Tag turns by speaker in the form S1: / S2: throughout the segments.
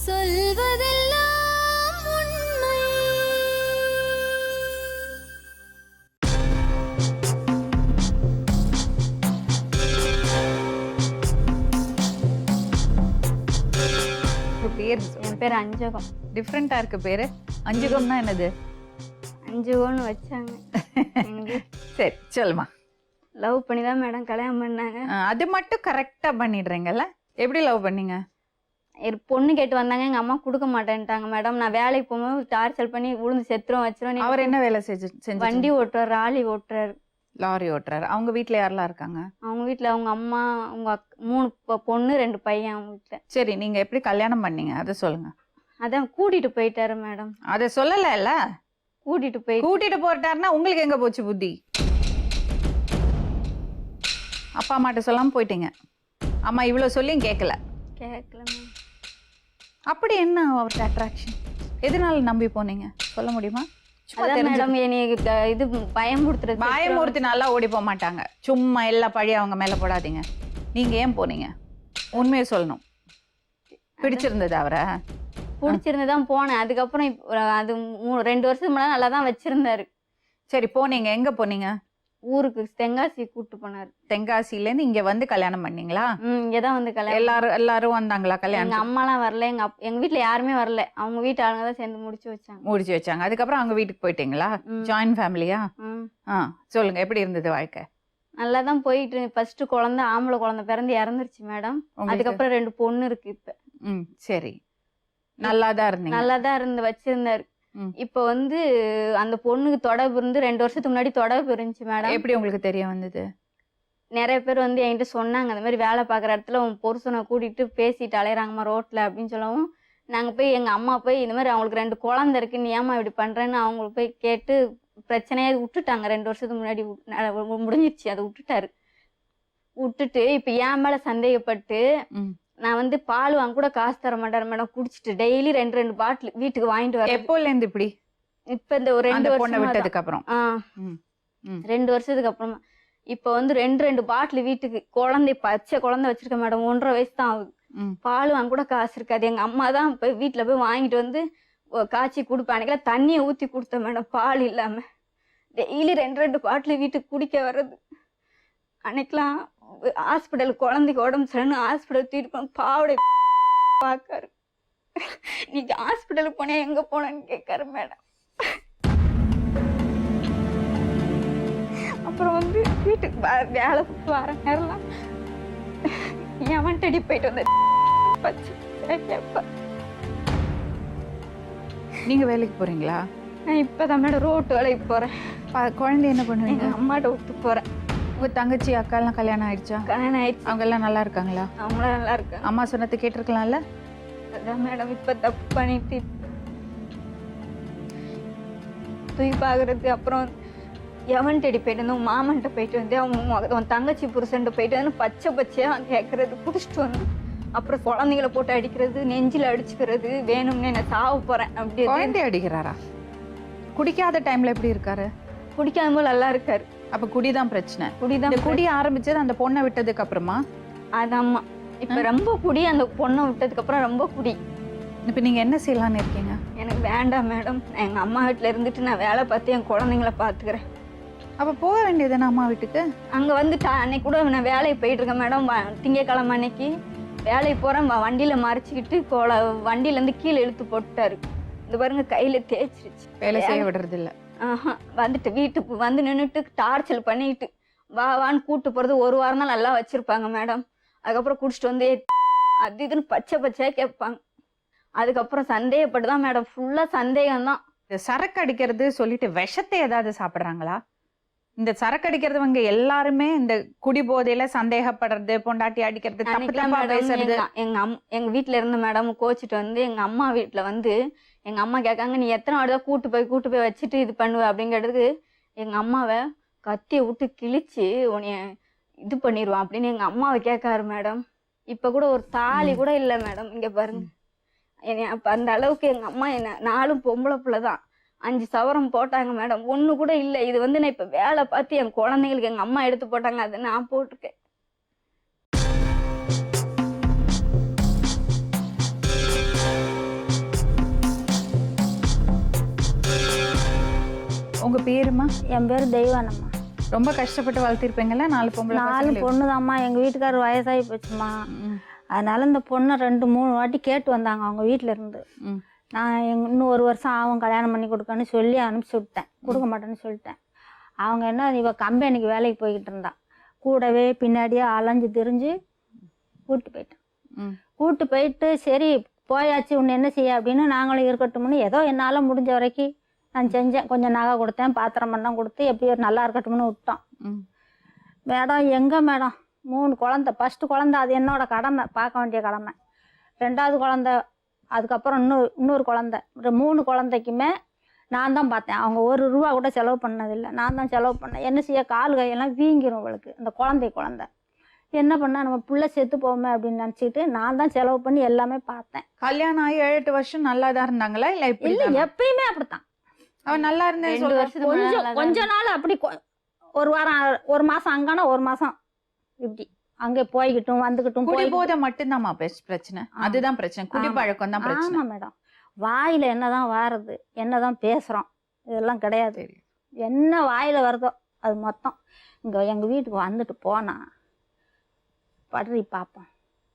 S1: சொல்வதெல்லாம் உண்மை.
S2: பேர்
S3: என் பேர் அஞ்சகம்.
S2: டிஃப்ரெண்டா இருக்கு பேரு. அஞ்சுகம்னா என்னது?
S3: அஞ்சுகம்னு வச்சாங்க.
S2: சரி சொல்லுமா.
S3: லவ் பண்ணி தான் மேடம் கல்யாணம் பண்ணாங்க.
S2: அது மட்டும் கரெக்டா பண்ணிடுறீங்கல்ல. எப்படி லவ் பண்ணீங்க?
S3: ஒரு பொண்ணு கேட்டு வந்தாங்க, எங்க அம்மா கொடுக்க மாட்டேன்ட்டாங்க மேடம். நான் வேலைக்கு போகும்போது டார்ச்சர் பண்ணி விழுந்து செத்துரும் வச்சிரும்.
S2: அவர் என்ன வேலை செஞ்சு?
S3: வண்டி ஓட்டுறாரு, ராலி ஓட்டுறாரு,
S2: லாரி ஓட்டுறாரு. அவங்க வீட்ல யாரெல்லாம் இருக்காங்க?
S3: அவங்க வீட்டுல அவங்க அம்மா, அவங்க 3 பொண்ணு 2 பையன் அவங்க வீட்டுல.
S2: சரி, நீங்க எப்படி கல்யாணம் பண்ணீங்க அதை சொல்லுங்க.
S3: அதான் கூட்டிட்டு போயிட்டாரு மேடம்.
S2: அதை சொல்லல. கூட்டிட்டு போயிட்டாருன்னா உங்களுக்கு எங்க போச்சு புத்தி? அப்பா அம்மாட்ட சொல்லாம போயிட்டீங்க. அம்மா இவ்வளவு சொல்லியும் கேட்கல
S3: மேம்.
S2: அப்படி என்ன அவர்கிட்ட அட்ராக்ஷன்? எதனால நம்பி போனீங்க சொல்ல முடியுமா?
S3: மேடம் இது
S2: பயமுறுத்தினால ஓடி போக மாட்டாங்க. சும்மா எல்லா பழியும் அவங்க மேல போடாதீங்க. நீங்க ஏன் போனீங்க? உண்மையை சொல்லணும். பிடிச்சிருந்தது அவரை?
S3: பிடிச்சிருந்துதான் போனேன். அதுக்கப்புறம் அது 2 வருஷத்துக்கு முன்னாடி நல்லா தான் வச்சிருந்தாரு.
S2: சரி, போனீங்க. எங்க போனீங்க?
S3: ஊருக்கு தென்காசி கூட்டு போனாரு.
S2: தென்காசில இருந்து இங்க வந்து கல்யாணம் பண்ணீங்களா?
S3: இங்கதான் வந்து கல்யாணம்.
S2: எல்லாரும் வந்தாங்களா கல்யாணம்?
S3: எங்க அம்மாலாம் வரல, எங்க வீட்டுல யாருமே வரல. அவங்க வீட்டு ஆளுங்க தான் சேர்ந்து முடிச்சு வச்சாங்க.
S2: அதுக்கப்புறம் அவங்க வீட்டுக்கு போயிட்டீங்களா? ஜாயின்ட் ஃபேமிலியா? சொல்லுங்க, எப்படி இருந்தது வாழ்க்கை?
S3: நல்லாதான் போயிட்டு. ஃபர்ஸ்ட் குழந்தை, ஆம்பளை குழந்தை பிறந்து இறந்துருச்சு மேடம். அதுக்கப்புறம் 2 பொண்ணு இருக்கு இப்ப.
S2: சரி, நல்லாதான் இருந்தீங்க?
S3: நல்லாதான் வச்சிருந்தாரு. இப்ப வந்து அந்த பொண்ணுக்கு தொடர்பு இருந்து 2 வருஷத்துக்கு முன்னாடி தொடர்பு இருந்துச்சு மேடம்.
S2: எப்படி உங்களுக்கு தெரிய வந்தது?
S3: நிறைய பேர் வந்து என்கிட்ட சொன்னாங்க, அந்த மாதிரி வேலை பார்க்குற இடத்துல உன் புருஷனை கூட்டிட்டு பேசிட்டு அலையறாங்கம்மா ரோட்ல அப்படின்னு சொல்லவும், நாங்க போய் எங்க அம்மா போய் இந்த மாதிரி அவங்களுக்கு 2 குழந்தை இருக்கு, நீ ஏமா இப்படி பண்றேன்னு அவங்களுக்கு போய் கேட்டு பிரச்சனையை விட்டுட்டாங்க. 2 வருஷத்துக்கு முன்னாடி முடிஞ்சிருச்சு. அதை விட்டுட்டு இப்ப என் மேல சந்தேகப்பட்டு நான் வந்து பால் வாங்க கூட காசு தர மாட்டாரு மேடம். குடிச்சிட்டு டெய்லி 2 பாட்டில் வீட்டுக்கு வாங்கிட்டு வர.
S2: எப்போல இருந்து இப்படி?
S3: இப்ப இந்த ஒரு 2 வருஷம்
S2: விட்டதுக்கு அப்புறம்.
S3: 2 வருஷத்துக்கு அப்புறமா இப்ப வந்து 2 பாட்டில் வீட்டுக்கு. பச்சை குழந்தை வச்சிருக்க மேடம். 1.5 வயசு தான் ஆகுது. பால் வாங்க கூட காசு இருக்காது. எங்க அம்மா தான் போய் வீட்டுல போய் வாங்கிட்டு வந்து காய்ச்சி கொடுப்பேன். அன்னைக்கெல்லாம் தண்ணியை ஊத்தி கொடுத்தேன் மேடம், பால் இல்லாம. டெய்லி 2 பாட்டில் வீட்டுக்கு குடிக்க வர்றது. அன்னைக்கெல்லாம் ஹாஸ்பிட்டல் குழந்தைக்கு உடம்பு சரின்னு ஹாஸ்பிட்டல் தூக்கிட்டு போன பாவடை பார்க்காரு. நீங்க ஹாஸ்பிட்டலுக்கு போனே எங்க போனேன்னு கேட்காரு மேடம். அப்புறம் வந்து வீட்டுக்கு வேலை வர நேரம்லாம் எவன் டெடி போயிட்டு வந்த
S2: நீங்க வேலைக்கு போறீங்களா?
S3: நான் இப்பதான் மேடம் ரோட்டு வேலைக்கு போறேன்.
S2: குழந்தை என்ன பண்ணுவீங்க?
S3: அம்மாட்ட விட்டு போறேன்.
S2: உங்க தங்கச்சி அக்காலாம் கல்யாணம் ஆயிடுச்சா?
S3: கல்யாணம் ஆயிடுச்சு.
S2: அவங்க எல்லாம் நல்லா இருக்காங்களா?
S3: அவங்களாம் நல்லா இருக்காங்க.
S2: அம்மா சொன்னது கேட்டிருக்கலாம்ல?
S3: அதான் மேடம் இப்ப தப்பு பண்ணிட்டு தூக்கி பாக்குறது. அப்புறம் எவன் தேடி போயிட்டு வந்து மாமன்ட்ட போயிட்டு வந்து அவன் தங்கச்சி புருஷன்ட்டு போயிட்டு வந்து பச்சையா கேட்கறது, குடிச்சிட்டு வந்து அப்புறம் குழந்தைகளை போட்டு அடிக்கிறது, நெஞ்சில அடிச்சுக்கிறது, வேணும்னு என்ன சாவ போறேன் அப்படி.
S2: குழந்தை அடிக்கிறாரா? குடிக்காத டைம்ல எப்படி இருக்காரு?
S3: குடிக்காத போது நல்லா இருக்காரு.
S2: அப்ப குடிதான் பிரச்சனை. குடி ஆரம்பிச்சது அந்த பொண்ணை விட்டதுக்கு அப்புறமா?
S3: அதாம்மா இப்ப ரொம்ப குடி. அந்த பொண்ணை விட்டதுக்கு அப்புறம் ரொம்ப குடி.
S2: இப்ப நீங்க என்ன செய்யலாம்னு இருக்கீங்க?
S3: எனக்கு வேண்டாம் மேடம். எங்க அம்மா வீட்டுல இருந்துட்டு நான் வேலை பார்த்து என் குழந்தைங்களை பாத்துக்கிறேன்.
S2: அப்ப போக வேண்டியதுன்னு அம்மா வீட்டுக்கு? அங்க
S3: வந்து அன்னைக்கு கூட நான் வேலைக்கு போயிட்டு இருக்கேன் மேடம். திங்கக்கிழமை அன்னைக்கு வேலைக்கு போறேன். வண்டியில மறைச்சிக்கிட்டு வண்டியில இருந்து கீழே இழுத்து போட்டுட்டாரு. இந்த பாருங்க கையில தேய்ச்சிருச்சு. வேலை
S2: செய்ய விடுறது இல்ல.
S3: வந்துட்டு வீட்டுக்கு வந்து நின்றுட்டு டார்ச்சல் பண்ணிட்டு வான்னு கூட்டு போறது. 1 வாரம் தான் நல்லா வச்சிருப்பாங்க மேடம். அதுக்கப்புறம் குடிச்சிட்டு வந்து அது இதுன்னு பச்சையா கேட்பாங்க. அதுக்கப்புறம் சந்தேகப்பட்டுதான் மேடம். ஃபுல்லா சந்தேகம் தான்.
S2: சரக்கு அடிக்கிறது சொல்லிட்டு விஷத்தை ஏதாவது சாப்பிடுறாங்களா? இந்த சரக்கு அடிக்கிறவங்க எல்லாருமே இந்த குடி போதையில சந்தேகப்படுறது, பொண்டாட்டி அடிக்கிறது, பேசுறது.
S3: எங்க வீட்டுல இருந்து மேடம் கோச்சிட்டு வந்து எங்க அம்மா வீட்டுல வந்து எங்க அம்மா கேட்காங்க, நீ எத்தனை வாடிதான் கூட்டு போய் வச்சுட்டு இது பண்ணுவ அப்படிங்கிறதுக்கு எங்க அம்மாவை கத்தியை விட்டு கிழிச்சு உன்னைய இது பண்ணிடுவான் அப்படின்னு எங்க அம்மாவை கேட்காரு மேடம். இப்ப கூட ஒரு தாலி கூட இல்லை மேடம். இங்க பாருங்க, அப்ப அந்த அளவுக்கு எங்க அம்மா என்ன 4 பொம்பளை பிள்ளைதான். 5 சவரம் போட்டாங்க மேடம். 1 கூட இல்லை. இது வந்து நான் இப்ப வேலை பார்த்து என் குழந்தைங்களுக்கு எங்க அம்மா எடுத்து போட்டாங்க, அதை நான் போட்டிருக்கேன்.
S2: பேருமா?
S4: என் பேர் தெய்வானம்மா.
S2: ரொம்ப கஷ்டப்பட்டு வளர்த்திருப்பீங்கல்ல? 4 பொம்பளை
S4: 4
S2: பசங்களே.
S4: பொண்ணுதாம்மா. எங்கள் வீட்டுக்காரர் வயசாகி போச்சுமா.
S2: ம்,
S4: அதனால இந்த பொண்ணை 2-3 வாட்டி கேட்டு வந்தாங்க அவங்க வீட்டில் இருந்து.
S2: ம்,
S4: நான் இன்னும் 1 வருஷம் ஆகும் கல்யாணம் பண்ணி கொடுக்கன்னு சொல்லி அனுப்பிச்சி விட்டேன். கொடுக்க மாட்டேன்னு சொல்லிட்டேன். அவங்க என்ன இவ கம்பெனிக்கு வேலைக்கு போய்கிட்டு இருந்தா. கூடவே பின்னாடியே அலைஞ்சு திரிஞ்சு கூப்பிட்டு போயிட்டேன்.
S2: ம்.
S4: கூப்பிட்டு போயிட்டு சரி போயாச்சு உன்னை என்ன செய்ய அப்படின்னு நாங்களும் இருக்கட்டும்னு ஏதோ என்னால் முடிஞ்ச வரைக்கும் நான் செஞ்சேன். கொஞ்சம் நகை கொடுத்தேன், பாத்திரம் பண்ணம் கொடுத்து எப்படியோ நல்லா இருக்கட்டும்னு விட்டோம்.
S2: ம்.
S4: மேடம் எங்கே மேடம் 3 குழந்தை. ஃபஸ்ட்டு குழந்தை அது என்னோட கடமை, பார்க்க வேண்டிய கடமை. 2வது குழந்தை, அதுக்கப்புறம் இன்னொரு குழந்தை. 3 குழந்தைக்குமே நான் தான் பார்த்தேன். அவங்க 1 ரூபா கூட செலவு பண்ணதில்லை. நான் தான் செலவு பண்ணேன். என்ன செய்ய கால் கையெல்லாம் வீங்கிரும் அவளுக்கு. அந்த குழந்தை என்ன பண்ணா நம்ம புள்ள செத்து போவோமே அப்படின்னு நினச்சிட்டு நான் தான் செலவு பண்ணி எல்லாமே பார்த்தேன்.
S2: கல்யாணம் ஆகி 7-8 வருஷம் நல்லா தான் இருந்தாங்களா இல்ல இப்படி?
S4: இல்லை எப்பயுமே அப்படித்தான்.
S2: அவன் நல்லா இருந்தேன்
S3: 2
S2: சொல்ற.
S3: வருஷத்துக்கு முன்னாடி
S4: கொஞ்சம்
S3: நல்லாதான்
S4: கொஞ்ச நாள் அப்படி ஒரு வாரம் 1 மாதம் அங்கன்னா 1 மாதம் இப்படி அங்கே போய்கிட்டும் வந்துக்கிட்டும்
S2: குடிபோதை மட்டும்தாம்மா பிரச்சனை. அதுதான் பிரச்சனை. குடிப்பழக்கம் தான் பிரச்சனை.
S4: ஆமாம் மேடம். வாயில் என்னதான் வாருது, என்னதான் பேசுகிறோம், இதெல்லாம் கிடையாது.
S2: சரி.
S4: என்ன வாயில் வருதோ அது மொத்தம். இங்கே எங்கள் வீட்டுக்கு வந்துட்டு போனா படுறி பார்ப்போம்.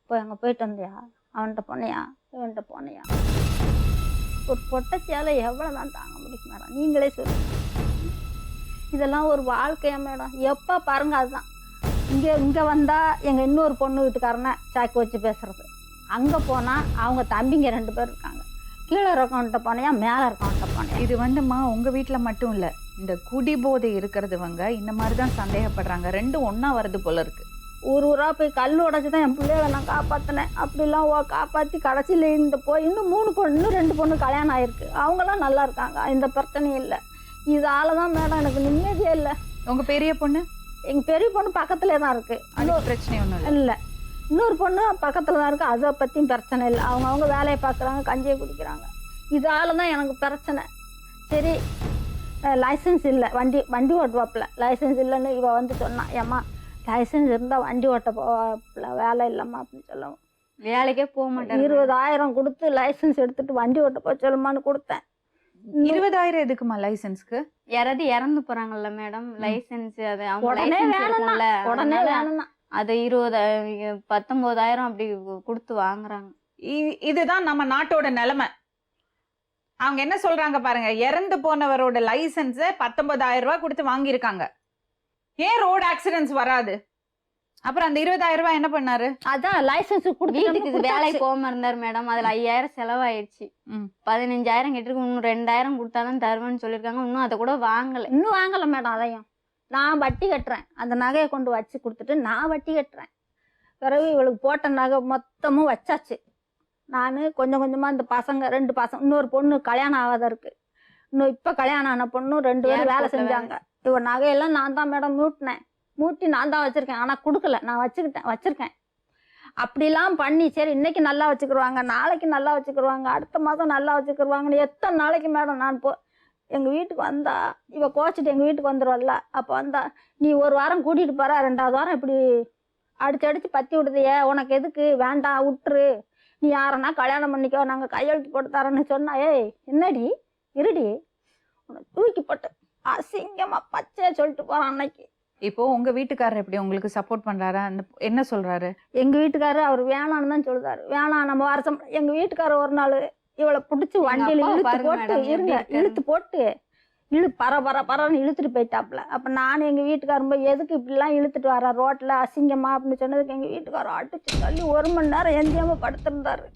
S4: அங்கே போயிட்டு வந்தியா, அவன்கிட்ட போனையா, இவன்கிட்ட போனையா. ஒரு பொட்டச்சியால் எவ்வளோ தான் தாங்க முடியும் மேடம், நீங்களே சொல்லுங்க. இதெல்லாம் ஒரு வாழ்க்கையா மேடம்? எப்போ பாருங்க அதுதான். இங்கே வந்தால் எங்கள் இன்னொரு பொண்ணு வீட்டுக்காரனை சாக்கு வச்சு பேசுறது. அங்கே போனால் அவங்க தம்பிங்க 2 பேர் இருக்காங்க. கீழே இருக்கவன்கிட்ட போனையா, மேலே இருக்கவன்கிட்ட போனையா.
S2: இது வந்துமா உங்க வீட்டுல மட்டும் இல்ல, இந்த குடிபோதை இருக்கிறதுவங்க இந்த மாதிரி தான் சந்தேகப்படுறாங்க. 2 ஒண்ணா வருது போல இருக்கு.
S4: ஊராக போய் கல் உடச்சி தான் என் பிள்ளைய நான் காப்பாற்றினேன். அப்படிலாம் காப்பாற்றி கடைசியில் இந்த இன்னும் 3 பொண்ணு, இன்னும் 2 பொண்ணு கல்யாணம் ஆயிருக்கு. அவங்களாம் நல்லா இருக்காங்க, இந்த பிரச்சனையும் இல்லை. இதால தான் மேடம் எனக்கு நிம்மதியே இல்லை.
S2: உங்க பெரிய பொண்ணு?
S4: எங்கள் பெரிய பொண்ணு பக்கத்துலேயே தான் இருக்குது.
S2: அது பிரச்சனை ஒன்றும் இல்லை.
S4: இல்லை, இன்னொரு பொண்ணு பக்கத்தில் தான் இருக்குது. அதை பற்றியும் பிரச்சனை இல்லை. அவங்க வேலையை பார்க்குறாங்க, கஞ்சியை குடிக்கிறாங்க. இதால தான் எனக்கு பிரச்சனை. சரி லைசன்ஸ் இல்லை, வண்டி ஓட்டுவாப்பில் லைசன்ஸ் இல்லைன்னு இவ வந்து சொன்னான். ஏம்மா லைசன்ஸ் இருந்தால் வண்டி ஓட்ட போவாப்பில், வேலை இல்லைம்மா அப்படின்னு சொல்லவும்
S3: வேலைக்கே போக மாட்டேன்.
S4: 20,000 கொடுத்து லைசன்ஸ் எடுத்துட்டு வண்டி ஓட்ட போய் சொல்லுமான்னு கொடுத்தேன்.
S2: 20,000 எதுக்குமா லைசன்ஸ்க்கு?
S3: யாராவது இறந்து போறாங்கல்ல மேடம், லைசன்ஸ் அது அவங்க
S4: உடனே
S3: license
S4: வேணும்னா
S3: இருக்கும்ல,
S4: உடனே
S3: அதனால
S4: வேணும்னா
S3: அது 19,000 அப்படி கொடுத்து வாங்குறாங்க.
S2: இதுதான் நம்ம நாட்டோட நிலைமை. அவங்க என்ன சொல்றாங்க பாருங்க, இறந்து போனவரோட லைசன்ஸ் 19,000 ரூபாய் கொடுத்து வாங்கியிருக்காங்க. ஏன் ரோடு ஆக்சிடென்ட்ஸ் வராது? அப்புறம் அந்த 20,000 ரூபாய் என்ன பண்ணாரு?
S4: அதான் லைசன்ஸ்
S3: வீட்டுக்கு வேலைக்கு போகாம இருந்தாரு மேடம். அதுல 5,000 செலவாயிடுச்சு. 15,000 கிட்ட இன்னும் 2,000 கொடுத்தாதான் தருவேன்னு சொல்லியிருக்காங்க. இன்னும் அதை கூட வாங்கல.
S4: இன்னும் வாங்கலை மேடம். அதையும் நான் வட்டி கட்டுறேன். அந்த நகையை கொண்டு வச்சு கொடுத்துட்டு நான் வட்டி கட்டுறேன். பிறகு இவளுக்கு போட்ட நகை மொத்தமும் வச்சாச்சு. நான் கொஞ்சம் கொஞ்சமாக இந்த பசங்க 2 பசங்க, இன்னொரு பொண்ணு கல்யாணம் ஆகாத இருக்கு. இன்னும் இப்போ கல்யாணம் ஆன பொண்ணு 2 பேரும் வேலை செஞ்சாங்க. இவன் நகையெல்லாம் நான் தான் மேடம் மூட்டி நான் தான் வச்சுருக்கேன். ஆனால் கொடுக்கல, நான் வச்சுருக்கேன். அப்படிலாம் பண்ணி சரி இன்னைக்கு நல்லா வச்சுக்கிடுவாங்க, நாளைக்கு நல்லா வச்சுக்கிடுவாங்க, அடுத்த மாதம் நல்லா வச்சுக்கிடுவாங்கன்னு எத்தனை நாளைக்கு மேடம் நான் எங்கள் வீட்டுக்கு வந்தா இவ கோச்சிட்டு எங்கள் வீட்டுக்கு வந்துடுவல்ல. அப்போ வந்தா நீ 1 வாரம் கூட்டிகிட்டு போகிற, 2வது வாரம் இப்படி அடிச்சு பற்றி விடுதையே, உனக்கு எதுக்கு, வேண்டாம் விட்டுரு, நீ யாரன்னா கல்யாணம் பண்ணிக்கோ, நாங்கள் கையெழுத்து போட்டு தரோன்னு சொன்னா. ஏய் என்னடி இருடி, உன்னை தூக்கி போட்டு அசிங்கமாக பச்சையாக சொல்லிட்டு போகிறான் அன்னைக்கு.
S2: இப்போ உங்க வீட்டுக்காரர் எப்படி உங்களுக்கு சப்போர்ட் பண்றாரா? என்ன சொல்றாரு?
S4: எங்கள் வீட்டுக்காரர் அவர் வேணான்னு தான் சொல்றாரு. வேணாம் நம்ம வருஷம். எங்கள் வீட்டுக்காரர் ஒரு நாள் இவளை பிடிச்சி வண்டியில் இழுத்து போட்டு பரன்னு இழுத்துட்டு போயிட்டாப்புல. அப்போ நான் எங்கள் வீட்டுக்காரர் போய் எதுக்கு இப்படிலாம் இழுத்துட்டு வர ரோட்டில் அசிங்கமா அப்படின்னு சொன்னதுக்கு எங்கள் வீட்டுக்காரர் அடிச்சு தள்ளி 1 மணி நேரம் எந்தியாம படுத்திருந்தாரு.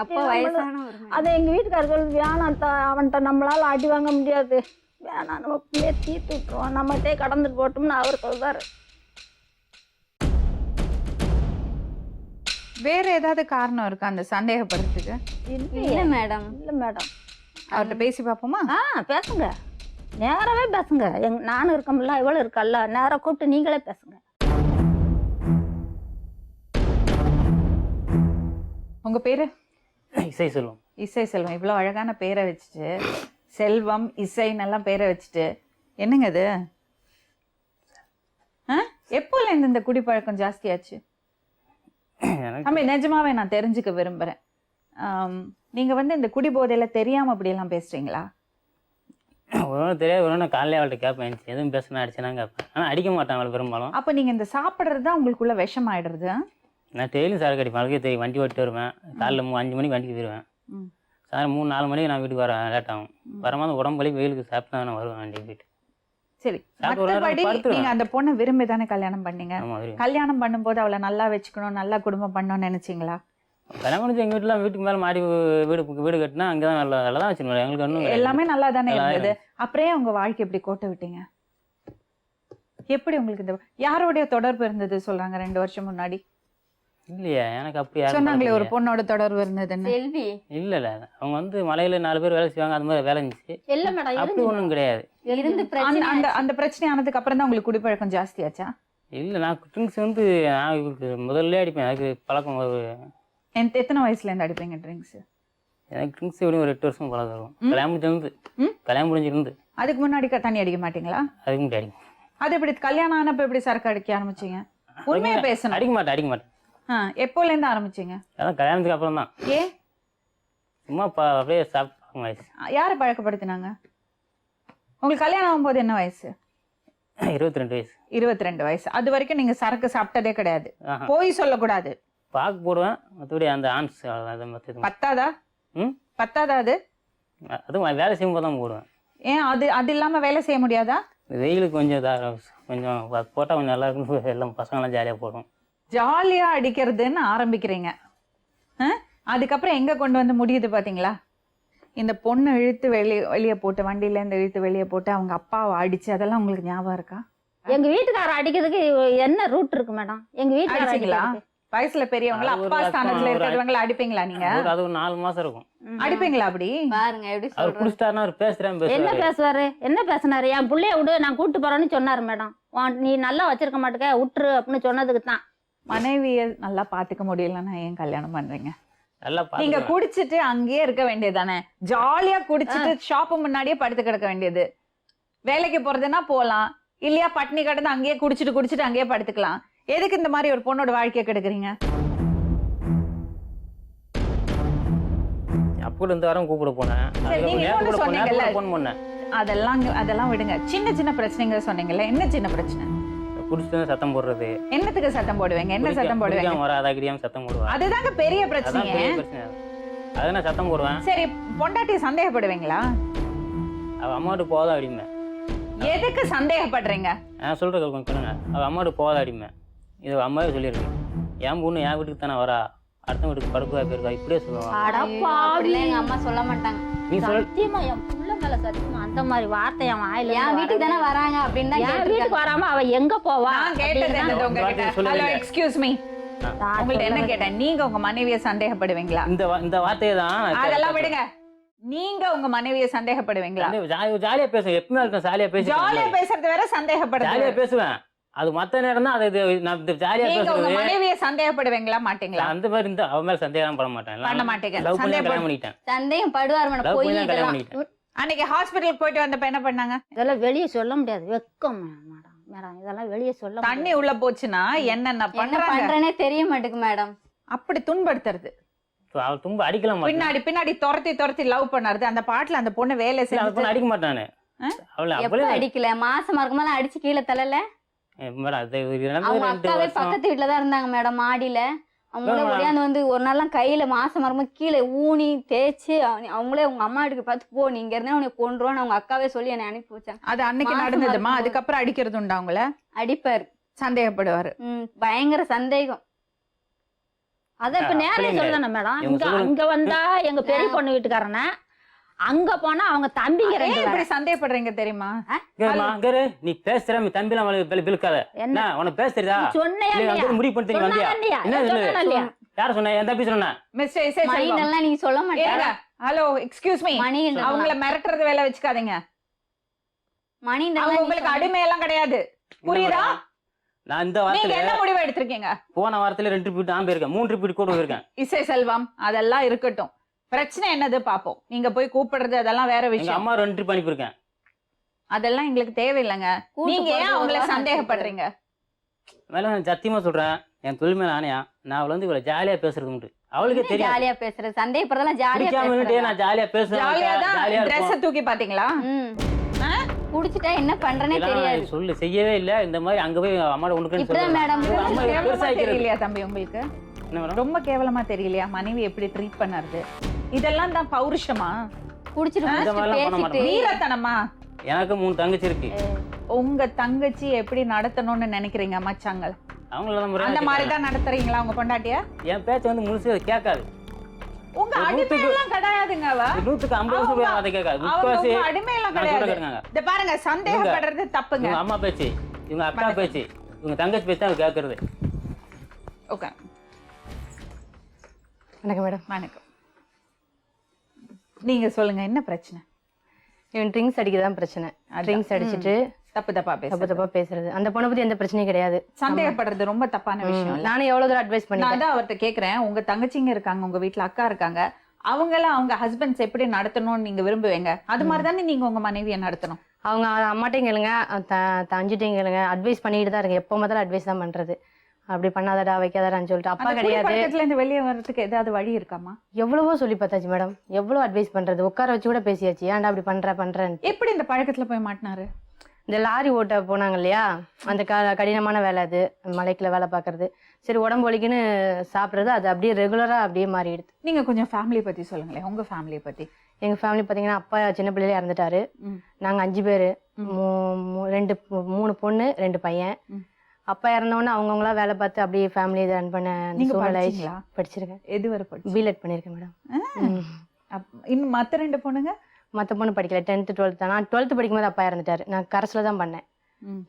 S3: அப்பா வயசானவர்.
S4: அதை எங்கள் வீட்டுக்காரர் சொல்லுது, வேணாம் அவன்கிட்ட நம்மளால அடி வாங்க முடியாது, வேணாம் நம்ம பிள்ளைய தீர்த்து விட்டுருவோம், நம்மகிட்டே கடந்துட்டு போட்டோம்னு அவர் சொல்றாரு.
S2: வேற ஏதாவது காரணம் இருக்கா அந்த சந்தேகப்படுறதுக்கு?
S3: இல்ல மேடம்.
S4: இல்லை மேடம்.
S2: அவர்கிட்ட பேசி பார்ப்போமா?
S4: பேசுங்க, நேராகவே பேசுங்க. நானும் இருக்கமில்ல, இவளும் இருக்கல்ல, நேராக கூப்பிட்டு நீங்களே பேசுங்க.
S2: உங்க பேரு?
S5: இசை செல்வம்.
S2: இசை செல்வம். இவ்வளோ அழகான பேரை வச்சுட்டு, செல்வம் இசைன்னு எல்லாம் பேரை வச்சுட்டு, என்னங்க இது? எப்போல இந்த குடிப்பழக்கம் ஜாஸ்தியாச்சு? தம்பி நிஜமாவே நான் தெரிஞ்சுக்க விரும்புகிறேன். நீங்கள் இந்த குடிபோதையில் தெரியாமல் அப்படியெல்லாம் பேசுகிறீங்களா?
S5: ஒன்றும் தெரியாது. ஒன்று நான் காலையில் அவள்கிட்ட கேட்பேன், எதுவும் பேசினா அடிச்சேனா கேட்பேன். ஆனால் அடிக்க மாட்டேன் அவளை பெரும்பாலும்.
S2: அப்ப நீங்க இந்த சாப்பிடுறது தான் உங்களுக்குள்ள விஷம் ஆயிடுறது.
S5: நான் டெய்லியும் சரக்கு அடிப்பேன். அவளுக்கே தெரியும். வண்டி ஓட்டு வருவேன். காலைல 5 மணிக்கு வண்டிக்கு போயிடுவேன். சாயந்தரம் 3-4 மணிக்கு நான் வீட்டுக்கு வரேன். லேட் ஆகும். வரும்போது உடம்பு வலி வெயிலுக்கு சாப்பிட்டு நான் வருவேன் வண்டிக்கு போயிட்டு.
S2: சரி,
S5: சாப்பிட்டு ஒரு நேரம்
S2: மற்றபடி
S5: படுத்துருவேன்.
S2: நீங்க அந்த பொண்ணை விரும்பி தானே கல்யாணம் பண்ணீங்க.
S5: ஆமாம் வரும்.
S2: கல்யாணம் பண்ணும்போது அவளை நல்லா வச்சுக்கணும், நல்லா குடும்பம் பண்ணணும்னு நினைச்சீங்களா?
S5: கல்யாணம் முடிச்சு எங்கள் வீட்டில் வீட்டுக்கு மேலே மாடி வீடு கட்டினா அங்கே தான் நல்லா தான் வச்சுருந்தோம். எங்களுக்கு ஒன்றும்
S2: எல்லாமே நல்லா தானே
S5: நல்லா
S2: இருந்தது. அப்புறம் உங்க வாழ்க்கை எப்படி கோட்டை விட்டீங்க? எப்படி உங்களுக்கு இந்த யாரோடைய தொடர்பு இருந்தது சொல்றாங்க 2 வருஷம் முன்னாடி?
S5: இல்லையா, எனக்கு அப்படி யாரும்
S2: சொன்னாங்களே ஒரு
S5: பழக்கம்
S2: பொண்ணோட தொடர்பு இருந்ததுன்னு.
S3: செல்வி
S5: இல்லை. இல்லை அவங்க வந்து மலையில் 4 பேர் வேலை செய்வாங்க. அது மாதிரி வேலை இருந்துச்சு.
S4: இல்ல மேடம்
S5: அப்படி ஒன்றும் கிடையாது.
S3: இருந்து
S2: அந்த
S3: பிரச்சனை
S2: அந்த அந்த பிரச்சனை ஆனதுக்கு அப்புறம் தான் உங்களுக்கு குடிப்பழக்கம் ஜாஸ்தியாச்சா?
S5: இல்லை, நான் ட்ரிங்க்ஸ் வந்து நான் இவருக்கு முதல்ல அடிப்பேன். எனக்கு பழக்கம் ஒரு
S2: எத்தனை வயசுல இருந்து அடிப்பீங்க ட்ரிங்க்ஸ்?
S5: எனக்கு ட்ரிங்க்ஸ் எப்படியும் ஒரு 8 வருஷம் பழக்கம் வரும். கல்யாணம் முடிஞ்சிருந்து கல்யாணம் முடிஞ்சிருந்து
S2: அதுக்கு முன்னாடி தண்ணி அடிக்க மாட்டீங்களா?
S5: அதுக்கு முன்னாடி அடிக்கும்.
S2: அது எப்படி கல்யாணம் ஆனப்ப எப்படி சரக்கு அடிக்க ஆரம்பிச்சீங்க? உண்மையா பேசணும்.
S5: அடிக்க மாட்டேன்.
S2: எப்போல இருந்து ஆரம்பிச்சீங்க?
S5: அதான் கல்யாணத்துக்கு அப்புறம் தான்.
S2: ஏ
S5: சும்மா அப்படியே சாப்பிட்டு வயசு
S2: யாரை பழக்கப்படுத்தினாங்க? உங்களுக்கு கல்யாணம் ஆகும்போது என்ன வயசு?
S5: 22 வயசு.
S2: 22 வயசு. அது வரைக்கும் நீங்க சரக்கு சாப்பிட்டதே கிடையாது.
S5: ஆஹா.
S2: போய் சொல்லக்கூடாது.
S5: பாக்கு போடுவேன். மற்றபடி அந்த ஆன்ஸ் அதை மற்ற
S2: பத்தாதா? பத்தாதா அது?
S5: அதுவும் வேலை செய்யும்போது தான் போடுவேன்.
S2: ஏன் அது இல்லாம வேலை செய்ய முடியாதா?
S5: வெயிலுக்கு கொஞ்சம் கொஞ்சம் போட்டால் கொஞ்சம் நல்லா இருக்கும். எல்லாம் பசங்களாம் ஜாலியாக போடும்.
S2: ஜாலியா அடிக்கிறதுன்னு ஆரம்பிக்கிறீங்க. அதுக்கப்புறம் எங்க கொண்டு வந்து முடியுது பாத்தீங்களா? இந்த பொண்ணை இழுத்து வெளியே போட்டு, வண்டியில இருந்து இழுத்து வெளியே போட்டு அவங்க அப்பாவை அடிச்சு, அதெல்லாம் உங்களுக்கு ஞாபகம் இருக்கா?
S4: எங்க வீட்டுக்காரர் அடிக்கிறதுக்கு என்ன ரூட் இருக்கு மேடம்? எங்க வீட்டுக்காரர்
S2: அடிச்சீங்களா?
S4: அடிக்கிறதுக்கு.
S2: வயசுல பெரியவங்களா,
S5: அது ஒரு
S2: அப்பா ஸ்தானத்துல
S5: ஒரு
S2: இருக்கிறவங்கள அடிப்பீங்களா நீங்க?
S5: அது ஒரு 4 மாசம் இருக்கும்.
S2: அடிப்பீங்களா அப்படி?
S3: பாருங்க எப்படி
S5: அவர்
S3: சொல்றாரு.
S5: குடிச்சிட்டாருன்னா அவர் பேசுறேன்
S4: என்ன பேசுவாரு? என்ன பேசினாரு? என் புள்ளைய விடு, நான் கூட்டு போறேன்னு சொன்னாரு மேடம். நீ நல்லா வச்சிருக்க மாட்டேக்க, விட்டுரு அப்படின்னு சொன்னதுக்கு தான்.
S2: மனைவியை நல்லா பாத்துக்க முடியலன்னா ஏன் கல்யாணம் பண்றீங்க?
S5: நல்லா
S2: நீங்க
S5: பார்த்து
S2: குடிச்சிட்டு அங்கேயே இருக்க வேண்டியதுதானே? ஜாலியா குடிச்சிட்டு ஷாப்பு முன்னாடியே படுத்து கிடக்க வேண்டியது. வேலைக்கு போறதுன்னா போலாம், இல்லையா பட்னி கடந்து அங்கேயே குடிச்சிட்டு அங்கேயே படுத்துக்கலாம். எதுக்கு இந்த மாதிரி ஒரு பொண்ணோட வாழ்க்கையை கெடுக்குறீங்க?
S5: அப்படி இந்த வாரம் கூப்பிட போனேன்.
S2: சரி, நீங்க இன்னொன்னு சொன்னீங்கல்ல.
S5: ஃபோன் பண்ணேன்.
S2: அதெல்லாம் விடுங்க. சின்ன பிரச்சனைங்க சொன்னீங்கல்ல, என்ன சின்ன பிரச்சனை?
S5: குடிச்சிட்டு சத்தம் போடுறது.
S2: என்னத்துக்கு சத்தம் போடுவீங்க? என்ன சத்தம் போடுவீங்க?
S5: வராத கிரியாம சத்தம் போடுவேன்.
S2: அதுதாங்க பெரிய
S5: அதான்
S2: பிரச்சனை.
S5: பெரிய பிரச்சனை. அதை நான் சத்தம் போடுவேன்.
S2: சரி, பொண்டாட்டி சந்தேகப்படுவீங்களா?
S5: அவள் அம்மாவோட போதா அடிமை.
S2: எதுக்கு சந்தேகப்படுறீங்க?
S5: நான் சொல்கிற கொஞ்சம் சொல்லுங்க. அவள் அம்மாவோட போதா அடிமை. இது அம்மாவே சொல்லியிருக்கு. என் பொண்ணு என் வீட்டுக்கு தானே வரா, அடுத்த வீட்டுக்கு படுப்பா போயிருக்கா, இப்படியே சொல்லுவாங்க.
S3: அப்படிலாம் எங்க அம்மா சொல்ல மாட்டாங்க.
S5: நீ சொல்.
S4: சத்தியமா என் புள்ள மேல சத்தியமா அந்த மாதிரி வார்த்தை என் வாயில
S3: என் வீட்டுக்கு தானே வராங்க அப்படின்னு தான்
S4: என்
S3: கேட்டிருக்காங்க.
S4: வீட்டுக்கு வராம அவ எங்க போவா?
S2: நான் கேட்டது என்னது உங்ககிட்ட? Hello, excuse me. உங்கள்ட்ட என்ன கேட்டேன்? நீங்க உங்க மனைவியை சந்தேகப்படுவீங்களா?
S5: இந்த வார்த்தையை தான்
S2: அதெல்லாம் விடுங்க. நீங்க உங்க மனைவியை சந்தேகப்படுவீங்களா?
S5: ஜாலியா பேசுவேன். எப்பவுமே இருக்கும் ஜாலியா
S2: ஜாலியா
S5: பேசுவேன்.
S2: பேசுறது வேற, சந்தேகப்படுறது
S5: ஜாலியா
S2: வேற.
S5: பேசுவேன். அது மத்த நேரம் தான். அது நான் ஜாலியா
S2: நீங்க உங்க
S5: பேசுறது.
S2: மனைவியை சந்தேகப்படுவீங்களா மாட்டீங்களா?
S5: அந்த மாதிரி இந்த அவ மேல சந்தேகம் பட மாட்டேன்.
S2: பண்ண மாட்டீங்க.
S5: லவ் பண்ணி கல்யாணம் பண்ணிட்டேன்.
S3: சந்தேகம் படுவார் மேடம்.
S5: லவ்
S3: போய்
S5: பண்ணி கல்யாணம்
S3: இதெல்லாம்
S5: பண்ணிட்டேன்.
S2: அன்னைக்கு ஹாஸ்பிட்டலுக்கு போயிட்டு வந்தப்ப என்ன பண்ணாங்க?
S4: இதெல்லாம் வெளியே சொல்ல முடியாது, வெக்கம் மேடம். மேடம் இதெல்லாம் வெளியே சொல்ல
S2: தண்ணி உள்ள போச்சுன்னா என்னென்ன
S3: என்ன
S2: பண்றாங்க?
S3: பண்றேனே தெரிய மாட்டேங்குது மேடம்.
S2: அப்படி துன்படுத்துறது,
S5: அவள் தும்ப அடிக்கலாம் மாட்டேன்.
S2: பின்னாடி துரத்தி லவ் பண்ணறது. அந்த பாட்டுல அந்த பொண்ணு வேலை
S5: அவள்
S2: செஞ்சு
S5: பொண்ணு அடிக்க மாட்டானு. அவளை
S3: எப்ப
S5: அப்படியே
S3: அடிக்கல, மாசமா இருக்கும்போது அடிச்சு கீழே தள்ளல.
S5: மேடம் அது
S3: அவங்க
S5: 2
S3: அக்காவே
S5: வருஷம்
S3: பக்கத்து வீட்டுல தான் இருந்தாங்க மேடம், மாடியில. அவங்களே ஒடியாந்து வந்து ஒரு நாள்லாம் கையில மாசம் வரும்போது கீழே ஊனி தேய்ச்சி அவங்களே உங்க அம்மா வீட்டுக்கு பார்த்து போ, நீங்க இருந்தா உன்னை கொண்டுருவோன்னு அவங்க அக்காவே சொல்லி என்னை அனுப்பி வச்சாங்க.
S2: அது அன்னைக்கு
S3: மாசமா
S2: நடந்ததுமா?
S3: இருக்கும்போது.
S2: அதுக்கப்புறம் அடிக்கிறது உண்டா அவங்கள?
S3: அடிப்பாரு,
S2: சந்தேகப்படுவாரு.
S3: பயங்கர சந்தேகம்.
S4: அத இப்ப நேரே சொல்லணும் மேடம்.
S5: இவங்க சொல்லுங்க.
S4: அங்க வந்தா எங்க பெரிய பொண்ணு வீட்டுக்காரன, அங்க போனா அவங்க தம்பிங்க
S2: ஏன்
S4: 2
S2: இப்படி சந்தேகப்படுறீங்க தெரியுமா?
S5: நீ பேசுற நீ தம்பிலாம் பிழுக்காத. என்ன உனக்கு பேச தெரியுதா?
S4: சொன்னையா
S5: இல்ல,
S4: இல்லையா?
S5: வந்து முடிவு பண்ணி தெரியுமா?
S4: சொன்னானா இல்லையா?
S5: என்ன
S4: சொன்னானா
S5: சொல்லு?
S4: இல்லையா?
S5: யார சொன்ன? என் தம்பி சொன்ன?
S2: மிஸ்டர் இசை செல்வம்.
S3: மணிகண்டெல்லாம் நீங்க சொல்ல மாட்டீங்க.
S2: Hello, excuse me.
S3: மணிகண்டன்
S2: அவங்கள மிரட்டுறது வேலை வச்சுக்காதீங்க. அவங்க
S3: மணிகண்டன்
S2: உங்களுக்கு அடிமையெல்லாம் கிடையாது, புரியுதா?
S5: நான் இந்த
S2: நீங்க
S5: வாரத்துல
S2: என்ன முடிவு எடுத்திருக்கீங்க?
S5: போன வாரத்துல 2 ட்ரிப் நான் போயிருக்கேன், 3 ட்ரிப் கூட போயிருக்கேன்.
S2: இசை செல்வம், அதெல்லாம் இருக்கட்டும். பிரச்சனை என்னது பாப்போம். நீங்க போய் கூப்பிடுறது அதெல்லாம் வேற
S5: எங்க
S2: விஷயம்.
S5: அம்மா 2 ட்ரிப் அனுப்பியிருக்கேன்.
S2: அதெல்லாம் எங்களுக்கு தேவையில்லைங்க. நீங்க ஏன் அவங்கள சந்தேகப்படுறீங்க?
S5: மேல நான் சத்தியமா சொல்றேன், என் தொழில் மேல ஆணையா, நான் அவளை வந்து இவ்வளவு ஜாலியா பேசுறது உண்டு. அவளுக்கே தெரியும்.
S3: ஜாலியா பேசுறது, சந்தேகப்படுறதெல்லாம் ஜாலியா
S5: பிடிக்காம
S3: பேசுறது.
S5: நான் ஜாலியா பேசுவேன்.
S2: ஜாலியா தான்
S5: ஜாலியா
S2: ட்ரெஸ்
S5: இருக்கும்.
S2: தூக்கி பாத்தீங்களா?
S3: குடிச்சிட்டா என்ன பண்றேனே தெரியாது.
S5: இதெல்லாம் சொல்லு செய்யவே இல்ல. இந்த மாதிரி அங்க போய் அம்மாட உனக்குன்னு
S3: இப்படிதான் மேடம்.
S5: சொல்லுங்க. அம்மா
S2: கேவலமா
S5: பெருசாக்கிறது.
S2: தெரியலையா தம்பி உங்களுக்கு?
S5: என்ன மேடம்?
S2: ரொம்ப கேவலமா தெரியலையா மனைவி எப்படி ட்ரீட் பண்ணறது? இதெல்லாம் தான் பௌருஷமா?
S3: குடிச்சிட்டு
S5: இந்த மாதிரிலாம் பண்ண
S3: பேசிட்டு
S5: மாட்டோம்.
S2: வீரத்தனமா?
S5: எனக்கு 3 தங்கச்சி இருக்கு.
S2: உங்க தங்கச்சி எப்படி நடத்தணும்னு நினைக்கிறீங்க மச்சாங்கள்?
S5: அவங்கள
S2: அந்த மாதிரி தான் நடத்துறீங்களா உங்க பொண்டாட்டிய?
S5: என் பேச்ச வந்து முழுசு அது கேட்காது.
S2: உங்க அடிமை எல்லாம் கிடையாதுங்க அவ.
S5: 100க்கு 50% அதை கேட்காது.
S2: அவங்க
S5: முக்காசி
S2: உங்க அடிமை எல்லாம்
S5: நான் சொல்ல
S2: கிடையாது.
S5: கேட்காங்க.
S2: இந்த பாருங்க சந்தேகப்படுறது தப்புங்க.
S5: இவங்க அம்மா பேச்சு, இவங்க அக்கா பேச்சு, இவங்க தங்கச்சி பேச்சு தான் கேட்கறது.
S2: ஓகே.
S6: வணக்கம் மேடம்.
S2: வணக்கம். நீங்க சொல்லுங்க என்ன பிரச்சனை?
S6: இவன் ட்ரிங்க்ஸ் அடிக்க தான் பிரச்சனை. ட்ரிங்க்ஸ் அடிச்சிட்டு
S2: தப்பு தப்பா
S6: தப்பு
S2: பேச
S6: தப்பா பேசுறது. அந்த பொண்ணை பத்தி எந்த பிரச்சனையும் கிடையாது.
S2: சந்தேகப்படுறது ரொம்ப தப்பான விஷயம் இல்ல?
S6: நானும் எவ்வளவு தூரம் அட்வைஸ்
S2: நான்
S6: பண்ணிட்டேன்.
S2: தான் அவர்கிட்ட கேக்குறேன், உங்க தங்கச்சிங்க இருக்காங்க, உங்க வீட்ல அக்கா இருக்காங்க, அவங்களாம் அவங்க ஹஸ்பண்ட்ஸ் எப்படி நடத்தணும்னு நீங்க விரும்புவீங்க? அது மாதிரி தானே நீங்க உங்க மனைவியை நடத்தணும்.
S6: அவங்க அம்மாட்டையும் கேளுங்க, தஞ்சிட்டையும் கேளுங்க, அட்வைஸ் பண்ணிட்டு தான் இருக்கு. எப்போ முதல்ல அட்வைஸ் தான் பண்றது. அப்படி பண்ணாதடா வைக்காதடான்னு சொல்லிட்டு. அப்பா
S2: அந்த
S6: கிடையாது.
S2: குடிப்பழக்கத்துல இருந்து வெளியே வர்றதுக்கு ஏதாவது வழி இருக்காமா?
S6: எவ்வளவோ சொல்லி பார்த்தாச்சு மேடம். எவ்வளவு அட்வைஸ் பண்றது. உட்கார வச்சு கூட பேசியாச்சு. ஏன்டா அப்படி பண்றேன்னு.
S2: எப்படி இந்த பழக்கத்துல போய் மாட்டினாரு?
S6: இந்த லாரி ஓட்ட போனாங்க இல்லையா, அந்த கடினமான வேலை. அது மலைக்குள்ள வேலை பார்க்கறது. சரி உடம்பு வலிக்குன்னு சாப்பிட்றது. அது அப்படியே ரெகுலரா அப்படியே மாறிடுது.
S2: நீங்க கொஞ்சம் ஃபேமிலி பத்தி சொல்லுங்களேன், உங்க ஃபேமிலியை பத்தி.
S6: எங்க ஃபேமிலி பாத்தீங்கன்னா, அப்பா சின்ன பிள்ளையிலே இறந்துட்டாரு. நாங்க 5 பேரு. 3 பொண்ணு 2 பையன். அப்பா இறந்தவொடனே அவங்கவுங்களா வேலை பார்த்து அப்படியே ஃபேமிலி ரன் பண்ண
S2: நீங்க
S6: சூழ்நிலை.
S2: படிச்சீங்களா?
S6: படிச்சிருக்கேன்.
S2: எது வரை படிச்சீங்க?
S6: பிஎட் பண்ணியிருக்கேன் மேடம்.
S2: இன்னும் மத்த 2 பொண்ணுங்க?
S6: மற்ற பொண்ணு படிக்கல. 10th 12th தான். நான் 12th படிக்கும்போது அப்பா இறந்துட்டாரு. நான் கரஸ்ல தான் பண்ணேன்.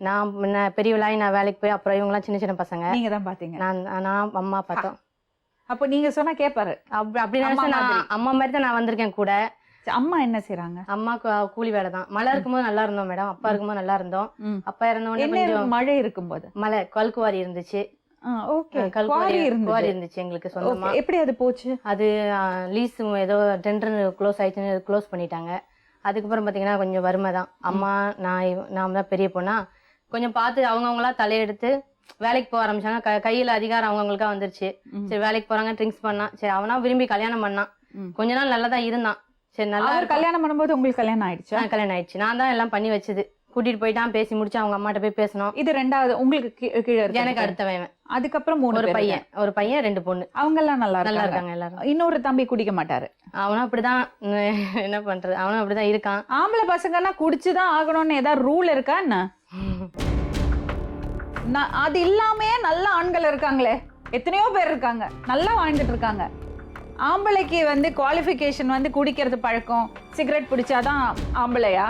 S6: நான் பெரியவளாகி நான் வேலைக்கு போய் அப்புறம் இவங்கலாம் சின்ன சின்ன பசங்க.
S2: நீங்க தான் பாத்தீங்க?
S6: நான் அம்மா பார்த்தோம்.
S2: அப்போ நீங்க சொன்னா கேட்பாரு?
S6: அப்படி நினைச்சு நான் அம்மா மாதிரி தான் நான் வந்திருக்கேன் கூட.
S2: அம்மா என்ன செய்யறாங்க?
S6: அம்மா கூலி வேலை தான். மழை இருக்கும்போது நல்லா இருந்தோம் மேடம். அப்பா இருக்கும்போது நல்லா இருந்தோம். அப்பா இறந்தவொடனே
S2: என்ன
S6: கொஞ்சம்
S2: மழை இருக்கும்போது?
S6: மழை கல்குவாரி இருந்துச்சு.
S2: குவாரி
S6: இருந்துச்சு எங்களுக்கு சொந்தமா.
S2: எப்படி அது போச்சு?
S6: அது லீஸ் ஏதோ டெண்டர் க்ளோஸ் ஆயிடுச்சுன்னு க்ளோஸ் பண்ணிட்டாங்க. அதுக்கப்புறம் பாத்தீங்கன்னா கொஞ்சம் வறுமை தான். அம்மா நான் தான் பெரிய பொண்ணா கொஞ்சம் பார்த்து அவங்கவுங்களா தலையெடுத்து வேலைக்கு போக ஆரம்பிச்சாங்க. கையில அதிகாரம் அவங்கவுங்களுக்கா வந்துருச்சு. சரி வேலைக்கு போறாங்க, ட்ரிங்க்ஸ் பண்ணான். சரி அவனா விரும்பி கல்யாணம் பண்ணான். கொஞ்ச நாள் நல்லா தான் இருந்தான். சரி நல்லா
S2: கல்யாணம் பண்ணும்போது உங்களுக்கு கல்யாணம் ஆயிடுச்சு?
S6: கல்யாணம் ஆயிடுச்சு. நான் தான் எல்லாம் பண்ணி வச்சது. கூட்டிட்டு போயிட்டான், பேசி முடிச்சு அவங்க அம்மாட்ட போய் பேசணும்.
S2: இது 2வது உங்களுக்கு கீழே
S6: எனக்கு அடுத்தவன்.
S2: அதுக்கப்புறம் 3
S6: ஒரு பையன் 2 பொண்ணு.
S2: அவங்க எல்லாம் நல்லா
S6: இருக்காங்க எல்லாரும்.
S2: இன்னொரு தம்பி குடிக்க மாட்டாரு.
S6: அவனும் அப்படிதான். என்ன பண்றது, அவனும் அப்படிதான் இருக்கான்.
S2: ஆம்பளை பசங்கன்னா குடிச்சுதான் ஆகணும்னு ஏதாவது ரூல் இருக்கா என்ன? அது இல்லாம நல்ல ஆண்கள் இருக்காங்களே, எத்தனையோ பேர் இருக்காங்க, நல்லா வாழ்ந்துட்டு இருக்காங்க. ஆம்பளைக்கு குவாலிஃபிகேஷன் குடிக்கிறது பழக்கம், சிகரெட் பிடிச்சாதான் ஆம்பளையா?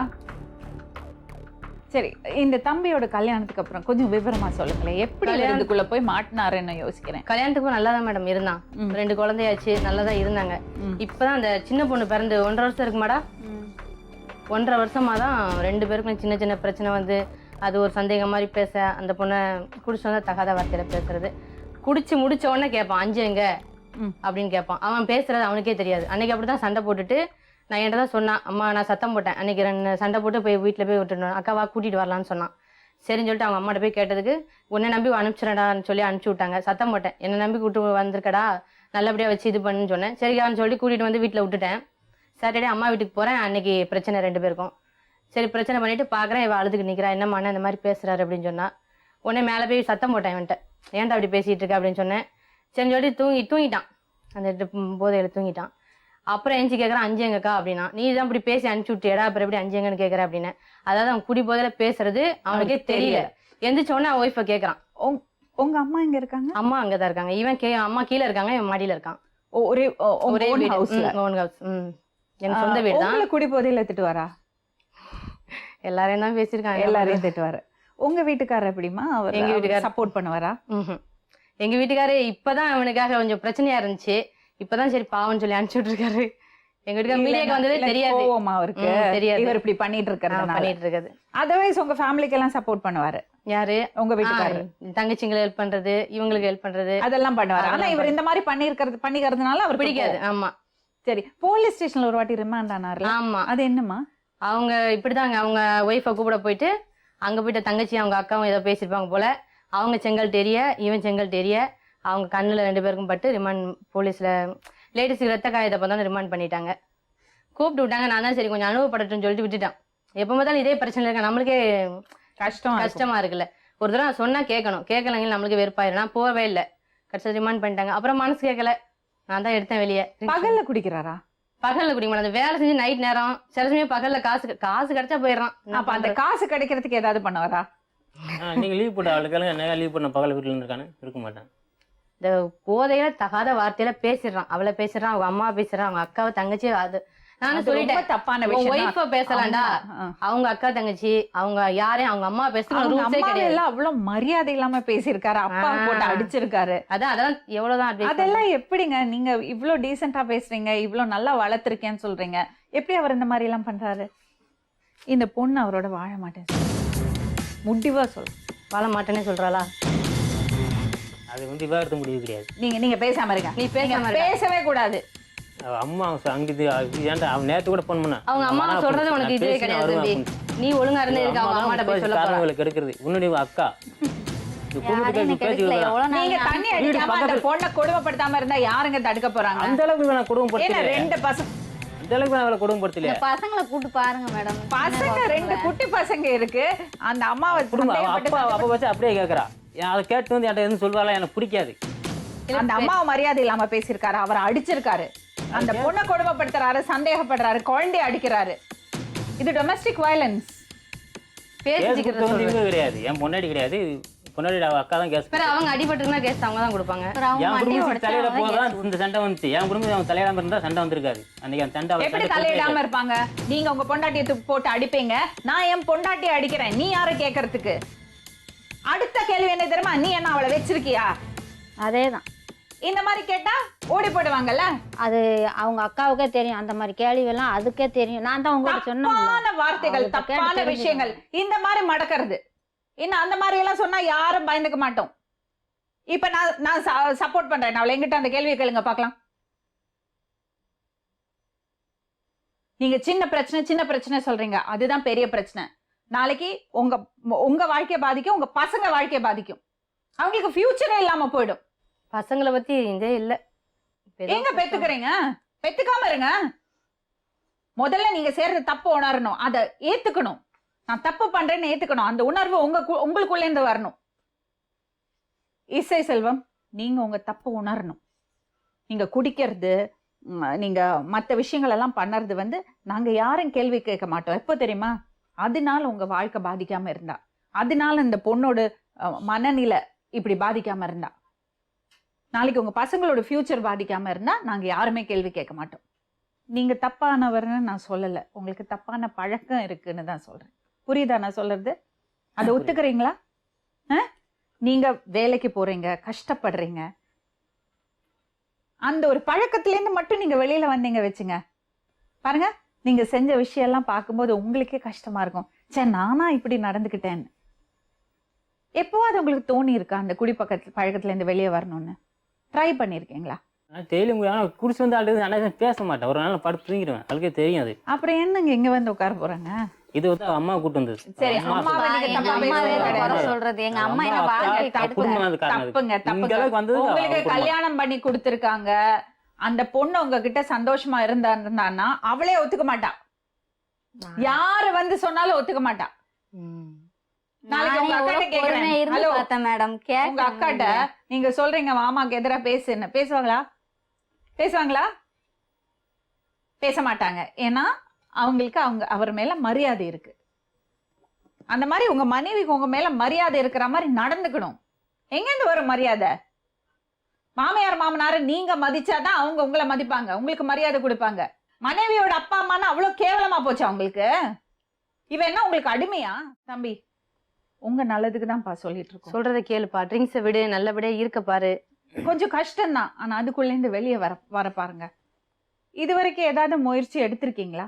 S2: சரி, இந்த தம்பியோட கல்யாணத்துக்கு அப்புறம் கொஞ்சம் விவரமா சொல்லுங்களேன். எப்படி இதுக்குள்ள போய் மாட்டினாருன்னு யோசிக்கிறேன்.
S6: கல்யாணத்துக்கு நல்லா தான் மேடம் இருந்தான். 2 குழந்தையாச்சு, நல்லா தான் இருந்தாங்க. இப்பதான் அந்த சின்ன பொண்ணு பிறந்து 1.5 வருஷம் இருக்குமாடா. 1.5 வருஷமா தான் 2 பேருக்கும் சின்ன சின்ன பிரச்சனை அது ஒரு சந்தேகம் மாதிரி பேச, அந்த பொண்ணை குடிச்சு வந்தா தகாத வார்த்தையில பேசுறது. குடிச்சு முடிச்ச உடனே கேட்பான், 5 எங்க அப்படின்னு கேட்பான். அவன் பேசுறது அவனுக்கே தெரியாது. அன்னைக்கு அப்படிதான் சண்டை போட்டுட்டு நான் என்கிட்ட தான் சொன்னான், அம்மா நான் சத்தம் போட்டேன் அன்னைக்கு, 2 சண்டை போட்டு போய் வீட்டில் போய் விட்டுணும், அக்காவா கூட்டிட்டு வரலான்னு சொன்னான். சரின்னு சொல்லிட்டு அவங்க அம்மாட்ட போய் கேட்டதுக்கு, உன்னை நம்பி அனுப்பிச்சிடடான்னு சொல்லி அனுப்பிச்சி விட்டாங்க. சத்தம் போட்டேன், என்னை நம்பி கூட்டு வந்திருக்கடா, நல்லபடியாக வச்சு இது பண்ணுன்னு சொன்னேன். சரிக்கான்னு சொல்லி கூட்டிட்டு வந்து வீட்டில் விட்டுட்டேன். சாட்டர்டே அம்மா வீட்டுக்கு போகிறேன். அன்னைக்கு பிரச்சனை 2 பேருக்கும். சரி பிரச்சனை பண்ணிட்டு பார்க்குறேன், இவ அழுதுக்கு நிற்கிறா, என்னம்மா இந்த மாதிரி பேசுறாரு அப்படின்னு சொன்னா. உடனே மேலே போய் சத்தம் போட்டேன் இவன்ட்ட, ஏன்டா அப்படி பேசிட்டு இருக்க அப்படின்னு சொன்னேன். சரின்னு சொல்லிட்டு தூங்கிட்டான். அந்த போதையில் தூங்கிட்டான். அப்புறம் எஞ்சி கேட்குறான், 5 எங்கக்கா அப்படின்னா. நீ தான் இப்படி பேசி அனுப்பிச்சு விட்டியடா, அப்புறம் எப்படி 5 எங்கன்னு கேட்குற அப்படின்னு. அதாவது அவன் குடி போதையில பேசுறது அவனுக்கே தெரியல. எந்திரிச்ச உடனே அவன் ஒய்ஃபை கேட்கறான்,
S2: உங்க அம்மா எங்க இருக்காங்க?
S6: அம்மா அங்கதான் இருக்காங்க. இவன் அம்மா கீழே இருக்காங்க, இவன் மாடியில இருக்கான்.
S2: ஒரே
S6: ஓன் ஹவுஸ். எனக்கு சொந்த வீடு தான்.
S2: குடி போதையில திட்டுவாரா?
S6: எல்லாரையும் தான் பேசியிருக்காங்க.
S2: எல்லாரையும் திட்டுவாரு. உங்க வீட்டுக்காரர் எப்படிமா? அவர்
S6: எங்க வீட்டுக்காரர்
S2: சப்போர்ட் பண்ணுவாரா?
S6: எங்க வீட்டுக்காரு இப்பதான் அவனுக்காக கொஞ்சம் பிரச்சனையா இருந்துச்சு. இப்பதான் சரி பாவம்னு சொல்லி அனுப்பிச்சுட்டு இருக்காரு. எங்க வீட்டுக்கார மீடியாக்கு வந்ததே தெரியாது.
S2: அவருக்கு தெரியாது இவர் இப்படி பண்ணிட்டு இருக்காரு. அதர்வைஸ் உங்க ஃபேமிலிக்கு எல்லாம் சப்போர்ட் பண்ணுவாரு.
S6: யாரு?
S2: உங்க வீட்டுக்காரர்.
S6: தங்கச்சிங்களை ஹெல்ப் பண்றது, இவங்களுக்கு ஹெல்ப் பண்றது,
S2: அதெல்லாம் பண்ணுவாரு. ஆனா இவர் இந்த மாதிரி பண்ணிக்கிறதுனால அவர்
S6: பிடிக்காது. ஆமா.
S2: சரி, போலீஸ் ஸ்டேஷன்ல ஒரு வாட்டி ரிமாண்ட் ஆனாரு.
S6: ஆமா.
S2: அது என்னமா?
S6: அவங்க இப்படிதாங்க, அவங்க ஒய்ஃபை கூப்பிட போயிட்டு அங்க போயிட்டு தங்கச்சி அவங்க அக்காவும் ஏதோ பேசியிருப்பாங்க போல. அவங்க செங்கல் தெரிய, இவன் செங்கல் தெரிய, அவங்க கண்ணுல 2 பேருக்கும் பட்டு ரிமாண்ட் போலீஸ்ல லேடிஸுக்கு ரத்த காயத்தை பார்த்தா ரிமாண்ட் பண்ணிட்டாங்க. கூப்பிட்டு விட்டாங்க. நான் தான் சரி கொஞ்சம் அனுபவப்படட்டும்னு சொல்லிட்டு விட்டுட்டான். எப்போ பார்த்தாலும் இதே பிரச்சனை இருக்க நம்மளுக்கே
S2: கஷ்டம்
S6: கஷ்டமா இருக்குல்ல. ஒரு தடவை நான் சொன்னா கேட்கணும், கேட்கலங்க நம்மளுக்கு வெறுப்பாயிரும். நான் போகவே இல்லை, கடைசி ரிமாண்ட் பண்ணிட்டாங்க. அப்புறம் மனசு கேட்கல, நான் தான் எடுத்தேன் வெளியே.
S2: பகல்ல குடிக்கிறாரா?
S6: பகல்ல குடிக்க மாட்டேன், அந்த வேலை செஞ்சு நைட் நேரம் சில சமயம் பகல்ல காசு கிடைச்சா போயிடுறான்.
S2: அப்ப அந்த காசு கிடைக்கிறதுக்கு ஏதாவது பண்ணுவாரா?
S5: நீங்க லீவ் போட்ட அவளுக்கு என்ன லீவ் பண்ண பகல் வீட்டுல இருக்கானு இருக்க மாட்டேன்.
S6: இந்த போதையில தகாத வார்த்தையில பேசிடுறான், அவளை பேசுறான், அவங்க அம்மா பேசுறான், அவங்க அக்காவை தங்கச்சி. அது நானும் சொல்லிட்டேன்,
S2: தப்பான
S6: ஒய்ஃப பேசலாம்டா, அவங்க அக்கா தங்கச்சி அவங்க யாரையும் அவங்க அம்மா பேசுறது
S2: அவ்வளவு மரியாதை இல்லாம பேசியிருக்காரு, அப்பா போட்டு அடிச்சிருக்காரு.
S6: அதெல்லாம் எவ்வளவுதான்.
S2: அதெல்லாம் எப்படிங்க நீங்க இவ்வளவு டீசெண்டா பேசுறீங்க, இவ்வளவு நல்லா வளர்த்திருக்கேன்னு சொல்றீங்க, எப்படி அவர் இந்த மாதிரி எல்லாம் பண்றாரு? இந்த பொண்ணு அவரோட வாழ மாட்டேன் முடிவா சொல்.
S6: வாழ மாட்டேன்னு சொல்றாளா?
S5: அது விவாகரத்து முடிவு கிடையாது.
S2: நீங்க பேசாம இருங்க.
S6: நீ
S2: பேசவே கூடாது.
S5: அம்மா அங்கிட்டு ஏன்டா அவன் நேத்து கூட போன் பண்ணா,
S6: அவங்க அம்மா சொல்றது உனக்கு இதே கிடையாது தம்பி. நீ ஒழுங்கா இருந்து இருக்க, அவங்க அம்மாட்ட போய் சொல்ல போறா.
S5: கெடுக்கிறது உன்னுடைய அக்கா.
S2: நீங்க தண்ணி அடிக்காம அந்த பொண்ணை கொடுமைப்படுத்தாம இருந்தா யாருங்க தடுக்க போறாங்க?
S5: அந்த அளவுக்கு நான் கொடுமைப்படுத்தல.
S2: ரெண்டு பசங்க
S5: அந்த அளவுக்கு நான் அவளை கொடுமைப்படுத்தல.
S4: பசங்களை கூட்டு பாருங்க மேடம்,
S2: பசங்க ரெண்டு குட்டி பசங்க இருக்கு. அந்த அம்மாவை
S5: அப்ப வச்சு அப்படியே கேக்குறா. அதை கேட்டு வந்து என்கிட்ட எதுவும் சொல்வாளா, எனக்கு பிடிக்காது.
S2: அந்த அம்மாவை மரியாதை இல்லாம பேசியிருக்காரு, அவரை அடிச்சிருக்காரு, அந்த பொண்ணை கொடுமைப்படுத்துறாரு, சந்தேகப்படுறாரு, குழந்தைய அடிக்கிறாரு. இது டொமஸ்டிக் வயலன்ஸ்.
S6: பேசிக்கிறது
S5: கிடையாது, என் பொண்டாடி கிடையாது, பொண்டாடி அக்கா தான் கேஸ்.
S6: அவங்க அடிபட்டுனா கேஸ் அவங்க தான் கொடுப்பாங்க.
S5: என் குடும்பம் தலையிட போதான் இந்த சண்டை வந்துச்சு. என் குடும்பம் அவன் தலையிடாம இருந்தா சண்டை வந்திருக்காது. அன்னைக்கு அந்த சண்டை
S2: எப்படி தலையிடாம இருப்பாங்க? நீங்க உங்க பொண்டாட்டியை போட்டு அடிப்பீங்க, நான் என் பொண்டாட்டியை அடிக்கிறேன், நீ யாரை கேட்கறதுக்கு? அடுத்த கேள்வி என்ன தெரியுமா? நீ என்ன அவளை வச்சிருக்கியா?
S4: அதேதான்.
S2: இந்த மாதிரி கேட்டா ஓடி போடுவாங்கல்ல.
S4: அது அவங்க அக்காவுக்கே தெரியும், அந்த மாதிரி கேள்வி எல்லாம் அதுக்கே தெரியும். நான் தான் உங்களுக்கு
S2: தப்பான வார்த்தைகள், தப்பான விஷயங்கள் இந்த மாதிரி மடக்கிறது. இன்னும் அந்த மாதிரி எல்லாம் சொன்னா யாரும் பயந்துக்க மாட்டோம். இப்ப நான் சப்போர்ட் பண்றேன். அவளை எங்கிட்ட அந்த கேள்வியை கேளுங்க பார்க்கலாம். நீங்க சின்ன பிரச்சனை சொல்றீங்க, அதுதான் பெரிய பிரச்சனை. நாளைக்கு உங்க வாழ்க்கையை பாதிக்கும், உங்க பசங்க வாழ்க்கையை பாதிக்கும், அவங்களுக்கு ஃபியூச்சரே இல்லாம போயிடும்.
S6: பசங்களை பத்தி இதே இல்ல.
S2: எங்க பெத்துக்கிறீங்க? பெத்துக்காம இருங்க. முதல்ல நீங்க சேர்றது தப்பு உணரணும், அதை ஏத்துக்கணும். நான் தப்பு பண்றேன்னு ஏத்துக்கணும். அந்த உணர்வு உங்களுக்குள்ள இருந்து வரணும். இசை செல்வம், நீங்க உங்க தப்பு உணரணும். நீங்க குடிக்கிறது, நீங்க மற்ற விஷயங்கள் எல்லாம் பண்ணறது நாங்க யாரும் கேள்வி கேட்க மாட்டோம். எப்போ தெரியுமா? அதனால உங்க வாழ்க்கை பாதிக்காம இருந்தா, அதனால இந்த பொண்ணோட மனநிலை இப்படி பாதிக்காம இருந்தா, நாளைக்கு உங்க பசங்களோட ஃபியூச்சர் பாதிக்காம இருந்தா நாங்க யாருமே கேள்வி கேட்க மாட்டோம். நீங்க தப்பானவர்னு நான் சொல்லல, உங்களுக்கு தப்பான பழக்கம் இருக்குன்னு தான் சொல்றேன். புரியுதா நான் சொல்றது? அதை ஒத்துக்கிறீங்களா? நீங்க வேலைக்கு போறீங்க, கஷ்டப்படுறீங்க, அந்த ஒரு பழக்கத்திலேருந்து மட்டும் நீங்க வெளியில வந்தீங்க வச்சுங்க, பாருங்க நீங்க செஞ்ச விஷயம் எல்லாம் பார்க்கும்போது உங்களுக்கே கஷ்டமா இருக்கும். சே, நானா இப்படி நடந்துக்கிட்டேன்னு. எப்போவாது உங்களுக்கு தோணி இருக்கா அந்த பழக்கத்துல இருந்து வெளியே வரணும்னு? ட்ரை பண்ணிருக்கீங்களா?
S5: டெய்லி குடிச்சு வந்து ஆளுது பேச மாட்டேன், ஒரு நாள் படுத்து தூங்கிடுவேன், அதுக்கே தெரியும். அது
S2: அப்புறம் என்னங்க இங்க வந்து உட்கார போறாங்க?
S5: இது அம்மா கூட்டு வந்தது.
S2: சரி,
S4: சொல்றது எங்க அம்மா
S2: உங்களுக்கு கல்யாணம் பண்ணி கொடுத்திருக்காங்க. அந்த பொண்ணு உங்ககிட்ட சந்தோஷமா இருந்தான்னா அவளே ஒத்துக்க மாட்டா. யாரு வந்து சொன்னாலும் ஒத்துக்க மாட்டா. நாளைக்கு உங்க அக்காட்ட கேக்குறேன்,
S4: மேடம்
S2: உங்க அக்காட்ட நீங்க சொல்றீங்க மாமாக்கு எதிரா பேசுன்னு, பேசுவாங்களா? பேச மாட்டாங்க. ஏன்னா அவங்களுக்கு அவர் மேல மரியாதை இருக்கு. அந்த மாதிரி உங்க மனைவிக்கு உங்க மேல மரியாதை இருக்கிற மாதிரி நடந்துக்கணும். எங்க இருந்து வரும் மரியாதை? மாமியார் மாமனார நீங்க மதிச்சாதான் அவங்க உங்களை மதிப்பாங்க, உங்களுக்கு மரியாதை கொடுப்பாங்க. மனைவியோட அப்பா அம்மானா அவ்வளவு கேவலமா போச்சு அவங்களுக்கு. இவ என்ன உங்களுக்கு அடிமையா? தம்பி, உங்க நல்லதுக்கு தான்ப்பா சொல்லிட்டு இருக்கோம்.
S6: சொல்றதை கேளுப்பா, ட்ரிங்க்ஸை விடு, நல்லபடியா இருக்க பாரு.
S2: கொஞ்சம் கஷ்டம்தான், ஆனா அதுக்குள்ள இருந்து வெளியே வர பாருங்க. இது வரைக்கும் ஏதாவது முயற்சி எடுத்திருக்கீங்களா?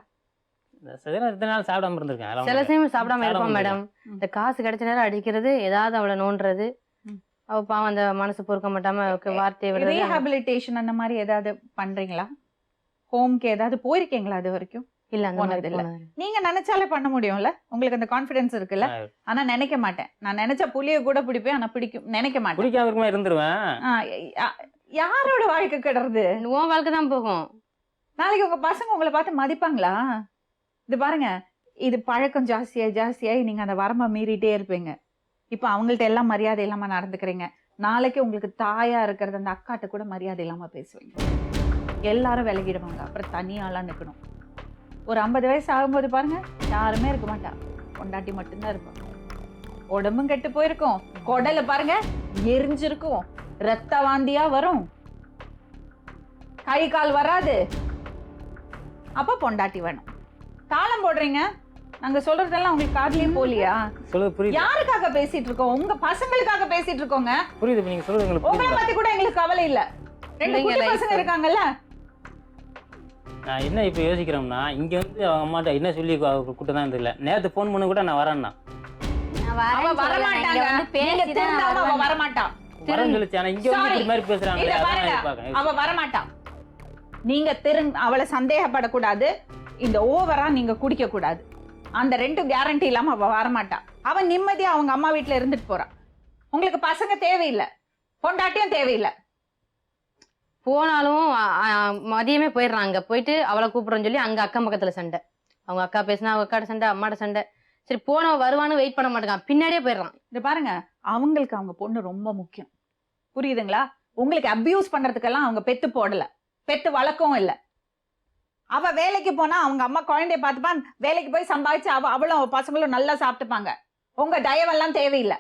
S5: சாப்பிடாம இருந்திருக்கேன்,
S6: சில சமயம் சாப்பிடாம இருப்போம் மேடம். இந்த காசு கிடைச்ச நேரம் அடிக்கிறது, ஏதாவது அவளை நோண்டுறது, அவ பாவம் அந்த மனசு பொறுக்க மாட்டாம வார்த்தையை விடுறது.
S2: ரீஹாபிலிட்டேஷன் அந்த மாதிரி ஏதாவது பண்றீங்களா? ஹோம்க்கு ஏதாவது போயிருக்கீங்களா அது வரைக்கும்?
S6: இல்ல, அந்த மாதிரி
S2: இல்ல. நீங்க நினைச்சாலே பண்ண முடியும்ல, உங்களுக்கு அந்த கான்பிடன்ஸ் இருக்குல்ல. ஆனா நினைக்க மாட்டேன், நான் நினைச்ச புளிய கூட பிடிப்பேன், ஆனா நினைக்க மாட்டேன்.
S5: பிடிக்காம இருந்துருவேன்.
S2: யாரோட வாழ்க்கை கிடறது?
S6: உன் வாழ்க்கை தான் போகும்.
S2: நாளைக்கு உங்க பசங்க உங்களை பார்த்து மதிப்பாங்களா? இது பாருங்க, இது பழக்கம் ஜாஸ்தியாகி நீங்க அந்த வரம்பை மீறிட்டே இருப்பீங்க. இப்போ அவங்கள்ட்ட எல்லாம் மரியாதை இல்லாம நடந்துக்கிறீங்க. நாளைக்கு உங்களுக்கு தாயா இருக்கிறது அந்த அக்காட்ட கூட மரியாதை இல்லாம பேசுவீங்க. எல்லாரும் விலகிடுவாங்க. அப்புறம் தனியாளா நிக்கணும். ஒரு 50 வயசு ஆகும்போது பாருங்க, யாருமே இருக்க மாட்டா, பொண்டாட்டி மட்டும்தான் இருப்பாங்க. உடம்பும் கெட்டு போயிருக்கும், குடல பாருங்க எரிஞ்சிருக்கும், ரத்த வாந்தியா வரும், கை கால் வராது. அப்ப பொண்டாட்டி வேணும். தாளம் போடுறீங்க. நாங்க சொல்றதெல்லாம் உங்களுக்கு காதுலயே போலியா?
S5: சொல்லுது புரியுது.
S2: யாருக்காக பேசிட்டு இருக்கோம்? உங்க பசங்களுக்காக பேசிட்டு இருக்கோங்க.
S5: புரியுது, நீங்க சொல்றது எங்களுக்கு
S2: உங்களை
S5: புரியுது.
S2: பத்தி கூட எங்களுக்கு கவலை இல்ல. 2 குட்டி பசங்க இருக்காங்கல்ல.
S5: நான் என்ன இப்போ யோசிக்கிறோம்னா, இங்க வந்து அவங்க அம்மாட்ட என்ன சொல்லி கூட்டம் தான் தெரியல. நேத்து ஃபோன் பண்ண கூட நான் வரேன்னா
S2: அவ வர மாட்டாங்க. நீங்க திருந்தாம அவ வர மாட்டா.
S5: வரேன்னு சொல்லிச்சு. ஆனா இங்க வந்து இந்த மாதிரி பேசுறாங்க.
S2: இத பாருங்க, அவ வர மாட்டா. நீங்க அவளை சந்தேகப்படக்கூடாது. இந்த ஓவரா நீங்க குடிக்க கூடாது. அந்த 2 கேரண்டி இல்லாம அவ வரமாட்டா. அவ நிம்மதியா அவங்க அம்மா வீட்டுல இருந்துட்டு போறா. உங்களுக்கு பசங்க தேவையில்லை, பொண்டாட்டியும் தேவையில்லை.
S6: போனாலும் மதியமே போயிடுறான். அங்க போயிட்டு அவளை கூப்பிடுறோன்னு சொல்லி அங்க அக்கம் பக்கத்துல சண்டை. அவங்க அக்கா பேசினா அவங்க அக்காட்ட சண்டை, அம்மாட்ட சண்டை. சரி போனவ வருவான்னு வெயிட் பண்ண மாட்டேங்கான், பின்னாடியே போயிடுறான்.
S2: இது பாருங்க, அவங்களுக்கு அவங்க பொண்ணு ரொம்ப முக்கியம். புரியுதுங்களா? உங்களுக்கு அபியூஸ் பண்றதுக்கெல்லாம் அவங்க பெத்து போடல, பெத்து வளர்க்கவும் இல்லை. அவ வேலைக்கு போனா அவங்க அம்மா குழந்தைய பார்த்துப்பான். வேலைக்கு போய் சம்பாதிச்சு அவளும் பசங்களும் நல்லா சாப்பிட்டுப்பாங்க. உங்க தயவெல்லாம் தேவையில்லை.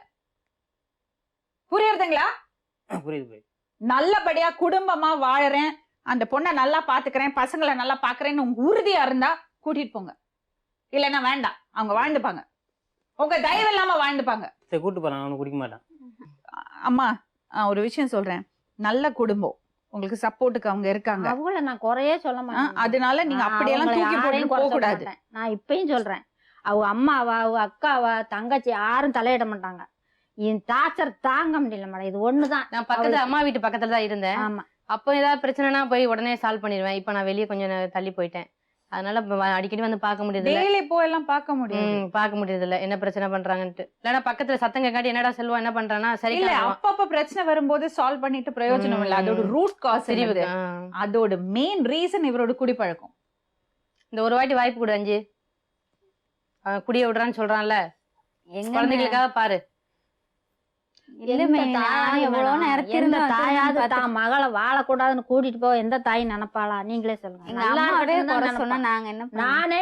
S2: புரியுதுங்களா?
S5: புரியுது.
S2: நல்லபடியா குடும்பமா வாழறேன், அந்த பொண்ணை நல்லா பாத்துக்கிறேன், பசங்களை நல்லா பாக்குறேன்னு உங்க உறுதியா இருந்தா கூட்டிட்டு போங்க. இல்லைன்னா வேண்டாம், அவங்க வாழ்ந்துப்பாங்க. உங்க தயவு இல்லாம வாழ்ந்துப்பாங்க.
S5: சரி கூட்டு போறான், அவனு குடிக்க மாட்டான்.
S2: அம்மா ஒரு விஷயம் சொல்றேன், நல்ல குடும்பம், உங்களுக்கு சப்போர்ட்டுக்கு அவங்க இருக்காங்க.
S4: அவங்கள நான் குறையே சொல்ல மாட்டேன்.
S2: அதனால நீங்க அப்படியெல்லாம் தூக்கி போட்டு போக கூடாது.
S4: நான் இப்பயும் சொல்றேன், அவங்க அம்மாவா அவங்க அக்காவா தங்கச்சி யாரும் தலையிட மாட்டாங்க. என் டார்ச்சர் தாங்க முடியல மேடம். இது ஒண்ணுதான்.
S6: நான் பக்கத்துல அம்மா வீட்டு பக்கத்துல தான் இருந்தேன்.
S4: ஆமா,
S6: அப்போ ஏதாவது பிரச்சனைனா போய் உடனே சால்வ் பண்ணிடுவேன். இப்ப நான் வெளியே கொஞ்சம் தள்ளி போயிட்டேன். அதனால அடிக்கடி வந்து பார்க்க முடியுது,
S2: டெய்லி போயெல்லாம் பார்க்க முடியும்.
S6: பார்க்க முடியுது இல்ல என்ன பிரச்சனை பண்றாங்கன்ட்டு. இல்லன்னா பக்கத்துல சத்தம் கேட்காட்டி என்னடா செல்வா என்ன பண்றானா சரி
S2: இல்ல, அப்பப்ப பிரச்சனை வரும்போது சால்வ் பண்ணிட்டு பிரயோஜனம் இல்ல. அதோட ரூட் காஸ் தெரியுது. அதோட மெயின் ரீசன் இவரோட குடிப்பழக்கம்.
S6: இந்த ஒரு வாட்டி வாய்ப்பு கொடு அஞ்சு. குடிய விடுறான்னு சொல்றான்ல, குழந்தைகளுக்காக பாரு.
S4: எந்த தாயாவது தான் மகளை வாழக்கூடாதுன்னு கூட்டிட்டு போக எந்த தாய் நினைப்பாளா? நீங்களே சொல்லுங்க. நானே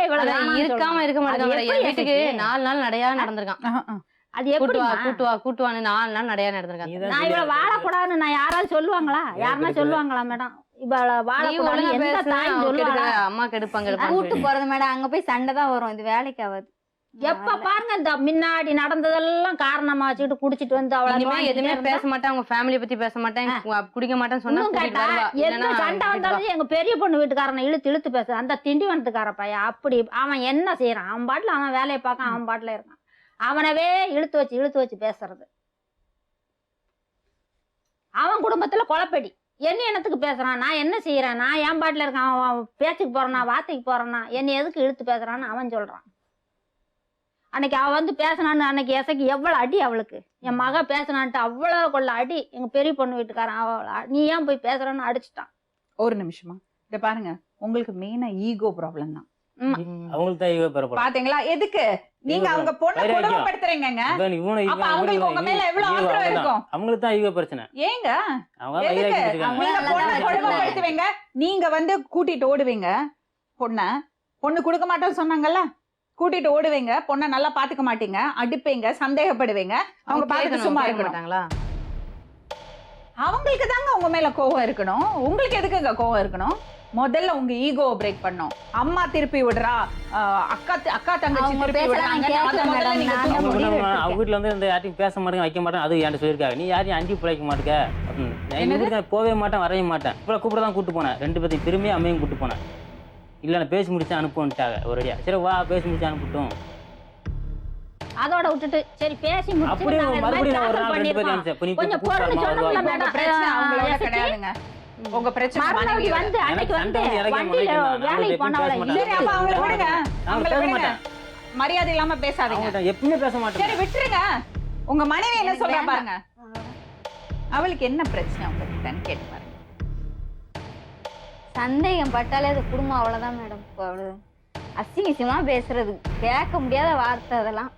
S6: இருக்காம இருக்க மாட்டேன். வீட்டுக்கு 4 நாள் நடையா நடந்திருக்கான்.
S4: அது எப்படி
S6: கூட்டுவான்னு 4 நாள் நடையா நடந்திருக்கான்.
S4: நான் இவளை வாழக்கூடாதுன்னு நான் யாராவது சொல்லுவாங்களா? யாருன்னா சொல்லுவாங்களா மேடம்? இவளை வாழக்கூடாது எந்த தாய் சொல்லுவாங்க?
S6: அம்மா கெடுப்பாங்க.
S3: கூட்டு போறது மேடம், அங்க போய் சண்டை தான் வரும். இது வேலைக்கு ஆகாது.
S4: எப்ப பாருங்க இந்த முன்னாடி நடந்ததெல்லாம் காரணமா வச்சுக்கிட்டு குடிச்சிட்டு வந்து
S6: அவளை எதுவுமே பேச மாட்டேன், அவங்க ஃபேமிலிய பத்தி பேச மாட்டேன், குடிக்க மாட்டேன்னு சொன்னா
S4: எந்த சண்டை வந்தாலும் எங்க பெரிய பொண்ணு வீட்டுக்காரனை இழுத்து பேச அந்த திண்டிவனத்துக்கார பையன் அப்படி அவன் என்ன செய்யறான்? அவன் பாட்டுல அவன் வேலையை பார்க்க அவன் பாட்டுல இருக்கான். அவனவே இழுத்து வச்சு பேசுறது. அவன் குடும்பத்துல குழப்படி. என்ன என்னத்துக்கு பேசுறான்? நான் என்ன செய்யறேன்? நான் என் பாட்டுல இருக்கேன். அவன் பேச்சுக்கு போறானா, வார்த்தைக்கு போறானா, என்ன எதுக்கு இழுத்து பேசுறான்னு அவன் சொல்றான். அன்னைக்கு அவ வந்து பேசினான்னு அன்னைக்கு எசைக்கு எவ்வளவு அடி அவளுக்கு. என் மக பேசினான்ட்டு அவ்வளவு கொள்ள அடி. எங்க பெரிய பொண்ணு வீட்டுக்காரன் அவளை நீ ஏன் போய் பேசுறன்னு அடிச்சுட்டான்.
S2: ஒரு நிமிஷமா இத பாருங்க, உங்களுக்கு மெயினா ஈகோ ப்ராப்ளம் தான்.
S5: அவங்களுக்கு தான் ஈகோ ப்ராப்ளம்.
S2: பாத்தீங்களா? எதுக்கு நீங்க அவங்க பொண்ணை கொடுமைப்படுத்துறீங்கங்க? அப்ப அவங்களுக்கு உங்க மேல எவ்வளவு ஆத்திரம் இருக்கும்?
S5: அவங்களுக்கு தான் ஈகோ பிரச்சனை.
S2: ஏங்க நீங்க பொண்ணை கொடுமைப்படுத்துவீங்க, நீங்க வந்து கூட்டிட்டு ஓடுவீங்க. பொண்ணு கொடுக்க மாட்டேன்னு சொன்னாங்கல்ல, கூட்டிட்டு ஓடுவீங்க. பொண்ணை நல்லா பாத்துக்க மாட்டீங்க, அடிப்பீங்க, சந்தேகப்படுவீங்க. அவங்க பாத்துட்டு சும்மா இருக்க மாட்டாங்களா? அவங்களுக்கு தாங்க உங்க மேல கோவம் இருக்கணும். உங்களுக்கு எதுக்குங்க கோவம் இருக்கணும்? முதல்ல உங்க ஈகோவை பிரேக் பண்ணும். அம்மா திருப்பி விடுறா, அக்கா தங்கச்சி திருப்பி விடுறாங்க.
S5: அவங்க வீட்டுல வந்து இந்த யாரையும் பேச மாட்டேங்க, வைக்க மாட்டேன், அது என்கிட்ட சொல்லியிருக்காங்க. நீ யாரையும் அண்டி பிழைக்க மாட்டேங்க அப்படின்னு. போவே மாட்டேன், வரைய மாட்டேன். இப்போ கூப்பிட தான் கூட்டு போனேன். 2 பேர்த்தையும் திரும்பியும் அம்மையும் கூட்டு போனேன். இல்லை நான் பேசி முடிச்சு அனுப்புன்ட்டாங்க ஒரேடியா. சரி வா பேசி முடிச்சு அனுப்பிட்டோம்.
S4: அதோட விட்டுட்டு சரி பேசி முடிச்சு
S5: அப்படியே மறுபடியும் நான் ஒரு நாள் 2 பேர் அனுப்பிச்சேன்.
S4: கொஞ்சம் பொறுத்து சொல்லுங்க மேடம்.
S2: பிரச்சனை அவங்களோட கிடையாதுங்க. உங்க பிரச்சனை
S4: மறுநாள் வந்து அன்னைக்கு வந்து வண்டியில வேலைக்கு போனவள
S2: சரி அப்ப அவங்கள விடுங்க. அவங்கள விடுங்க. மரியாதை இல்லாம பேசாதீங்க.
S5: எப்பவுமே பேச மாட்டேன்.
S2: சரி விட்டுருங்க. உங்க மனைவி என்ன சொல்றா பாருங்க. அவளுக்கு என்ன பிரச்சனை உங்களுக்கு கேட்டு பாருங்க.
S3: சந்தேகம் பட்டாலே அது குடும்பம் அவ்வளவுதான் மேடம். அசிங்கமா பேசுறது, கேட்க முடியாத வார்த்தை அதெல்லாம்.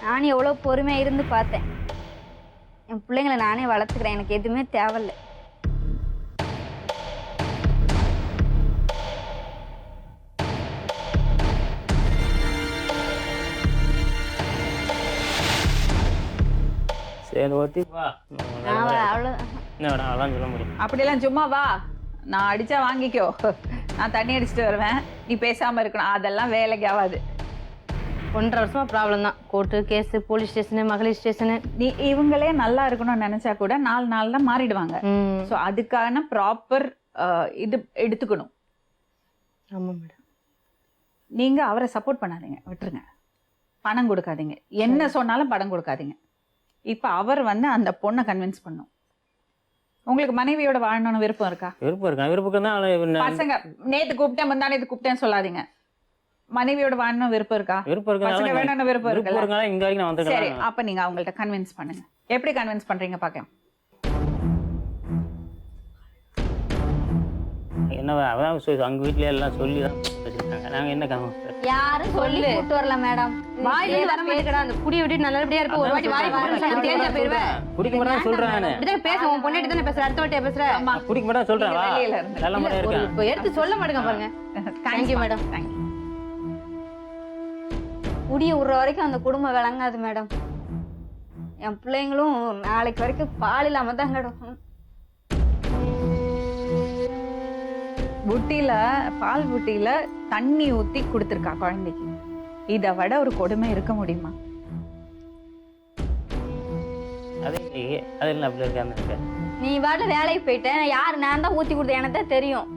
S3: நானும் எவ்வளோ பொறுமையாக இருந்து பார்த்தேன். என் பிள்ளைங்களை நானே வளர்த்துக்கிறேன், எனக்கு எதுவுமே தேவையில்ல.
S5: சரி ஓட்டி வா.
S3: அவ்வளோ
S5: என்ன வேணா அதெல்லாம் சொல்ல முடியும்.
S2: அப்படியெல்லாம் சும்மா வா, நான் அடிச்சா வாங்கிக்கோ, நான் தண்ணி அடிச்சுட்டு வருவேன், நீ பேசாம இருக்கணும், அதெல்லாம் வேலைக்கு ஆகாது.
S6: 1.5 வருஷமா ப்ராப்ளம் தான். கோர்ட்டு கேஸு, போலீஸ் ஸ்டேஷனு, மகளிர் ஸ்டேஷனு.
S2: நீ இவங்களே நல்லா இருக்கணும்னு நினைச்சா கூட 4 நாள்ல மாறிடுவாங்க. ஸோ அதுக்கான ப்ராப்பர் இது எடுத்துக்கணும்.
S6: ஆமாம் மேடம்.
S2: நீங்க அவரை சப்போர்ட் பண்ணாதீங்க, விட்டுருங்க. பணம் கொடுக்காதீங்க, என்ன சொன்னாலும் பணம் கொடுக்காதீங்க. இப்ப அவர் வந்து அந்த பொண்ணை கன்வின்ஸ் பண்ணும். உங்களுக்கு மனைவியோட வாழணும்னு விருப்பம் இருக்கா?
S5: விருப்பம் இருக்கா? விருப்பம் தான்.
S2: பசங்க நேத்து கூப்பிட்டேன், முந்தா நேத்து கூப்பிட்டேன்னு சொல்லாதீங்க. மனைவியோட வாழணும் விருப்பம் இருக்கா?
S5: விருப்பம்
S2: பசங்க
S5: இருக்கா?
S2: வேணும்னு விருப்பம் இருக்குல்ல?
S5: இங்க வரைக்கும் நான்
S2: சரி,
S5: வந்திருக்கேன்.
S2: அப்ப நீங்க அவங்கள்ட்ட கன்வின்ஸ் பண்ணுங்க. எப்படி கன்வின்ஸ் பண்றீங்க பாக்கலாம்.
S5: என்ன அதான் அங்க வீட்ல எல்லாம் சொல்லி தான் வச்சிருக்காங்க. நாங்க என்ன கன்வின்ஸ்?
S3: யாரும் சொல்லி கூட்டு வரல மேடம்.
S6: வாயிலே வர மாட்டேங்கடா. அந்த குடி விட்டு நல்லபடியா இருப்ப ஒரு வாட்டி வாய் போட்டு தேஞ்சா போயிருவேன்.
S5: குடிக்க மாட்டேன் சொல்றேன் நானு.
S6: இப்படிதான் பேச, உன் பொண்ணு தானே பேசுற, அடுத்த வாட்டியா பேசுற.
S5: குடிக்க மாட்டேன் சொல்றேன். வா,
S2: வெளியில இருந்து
S5: நல்ல முறையா இருக்கேன்.
S6: இப்போ எடுத்து சொல்ல மாட்டேங்க பாருங்க.
S2: Thank you
S6: madam.
S2: தேங்க்யூ.
S3: குடிய விடுற வரைக்கும் அந்த குடும்பம் விளங்காது மேடம். என் பிள்ளைங்களும் நாளைக்கு வரைக்கும் பால் இல்லாம தான் கிடக்கும்.
S2: புட்டியில, பால் புட்டியில தண்ணி ஊத்தி கொடுத்துருக்கா குழந்தைக்கு. இதை விட ஒரு கொடுமை இருக்க முடியுமா?
S5: அதெல்லாம் அப்படி இருக்காங்க.
S3: நீ பாட்டு வேலைக்கு போயிட்டேன், யாரு நான் தான் ஊத்தி கொடுத்தேன், எனக்கு தான் தெரியும்.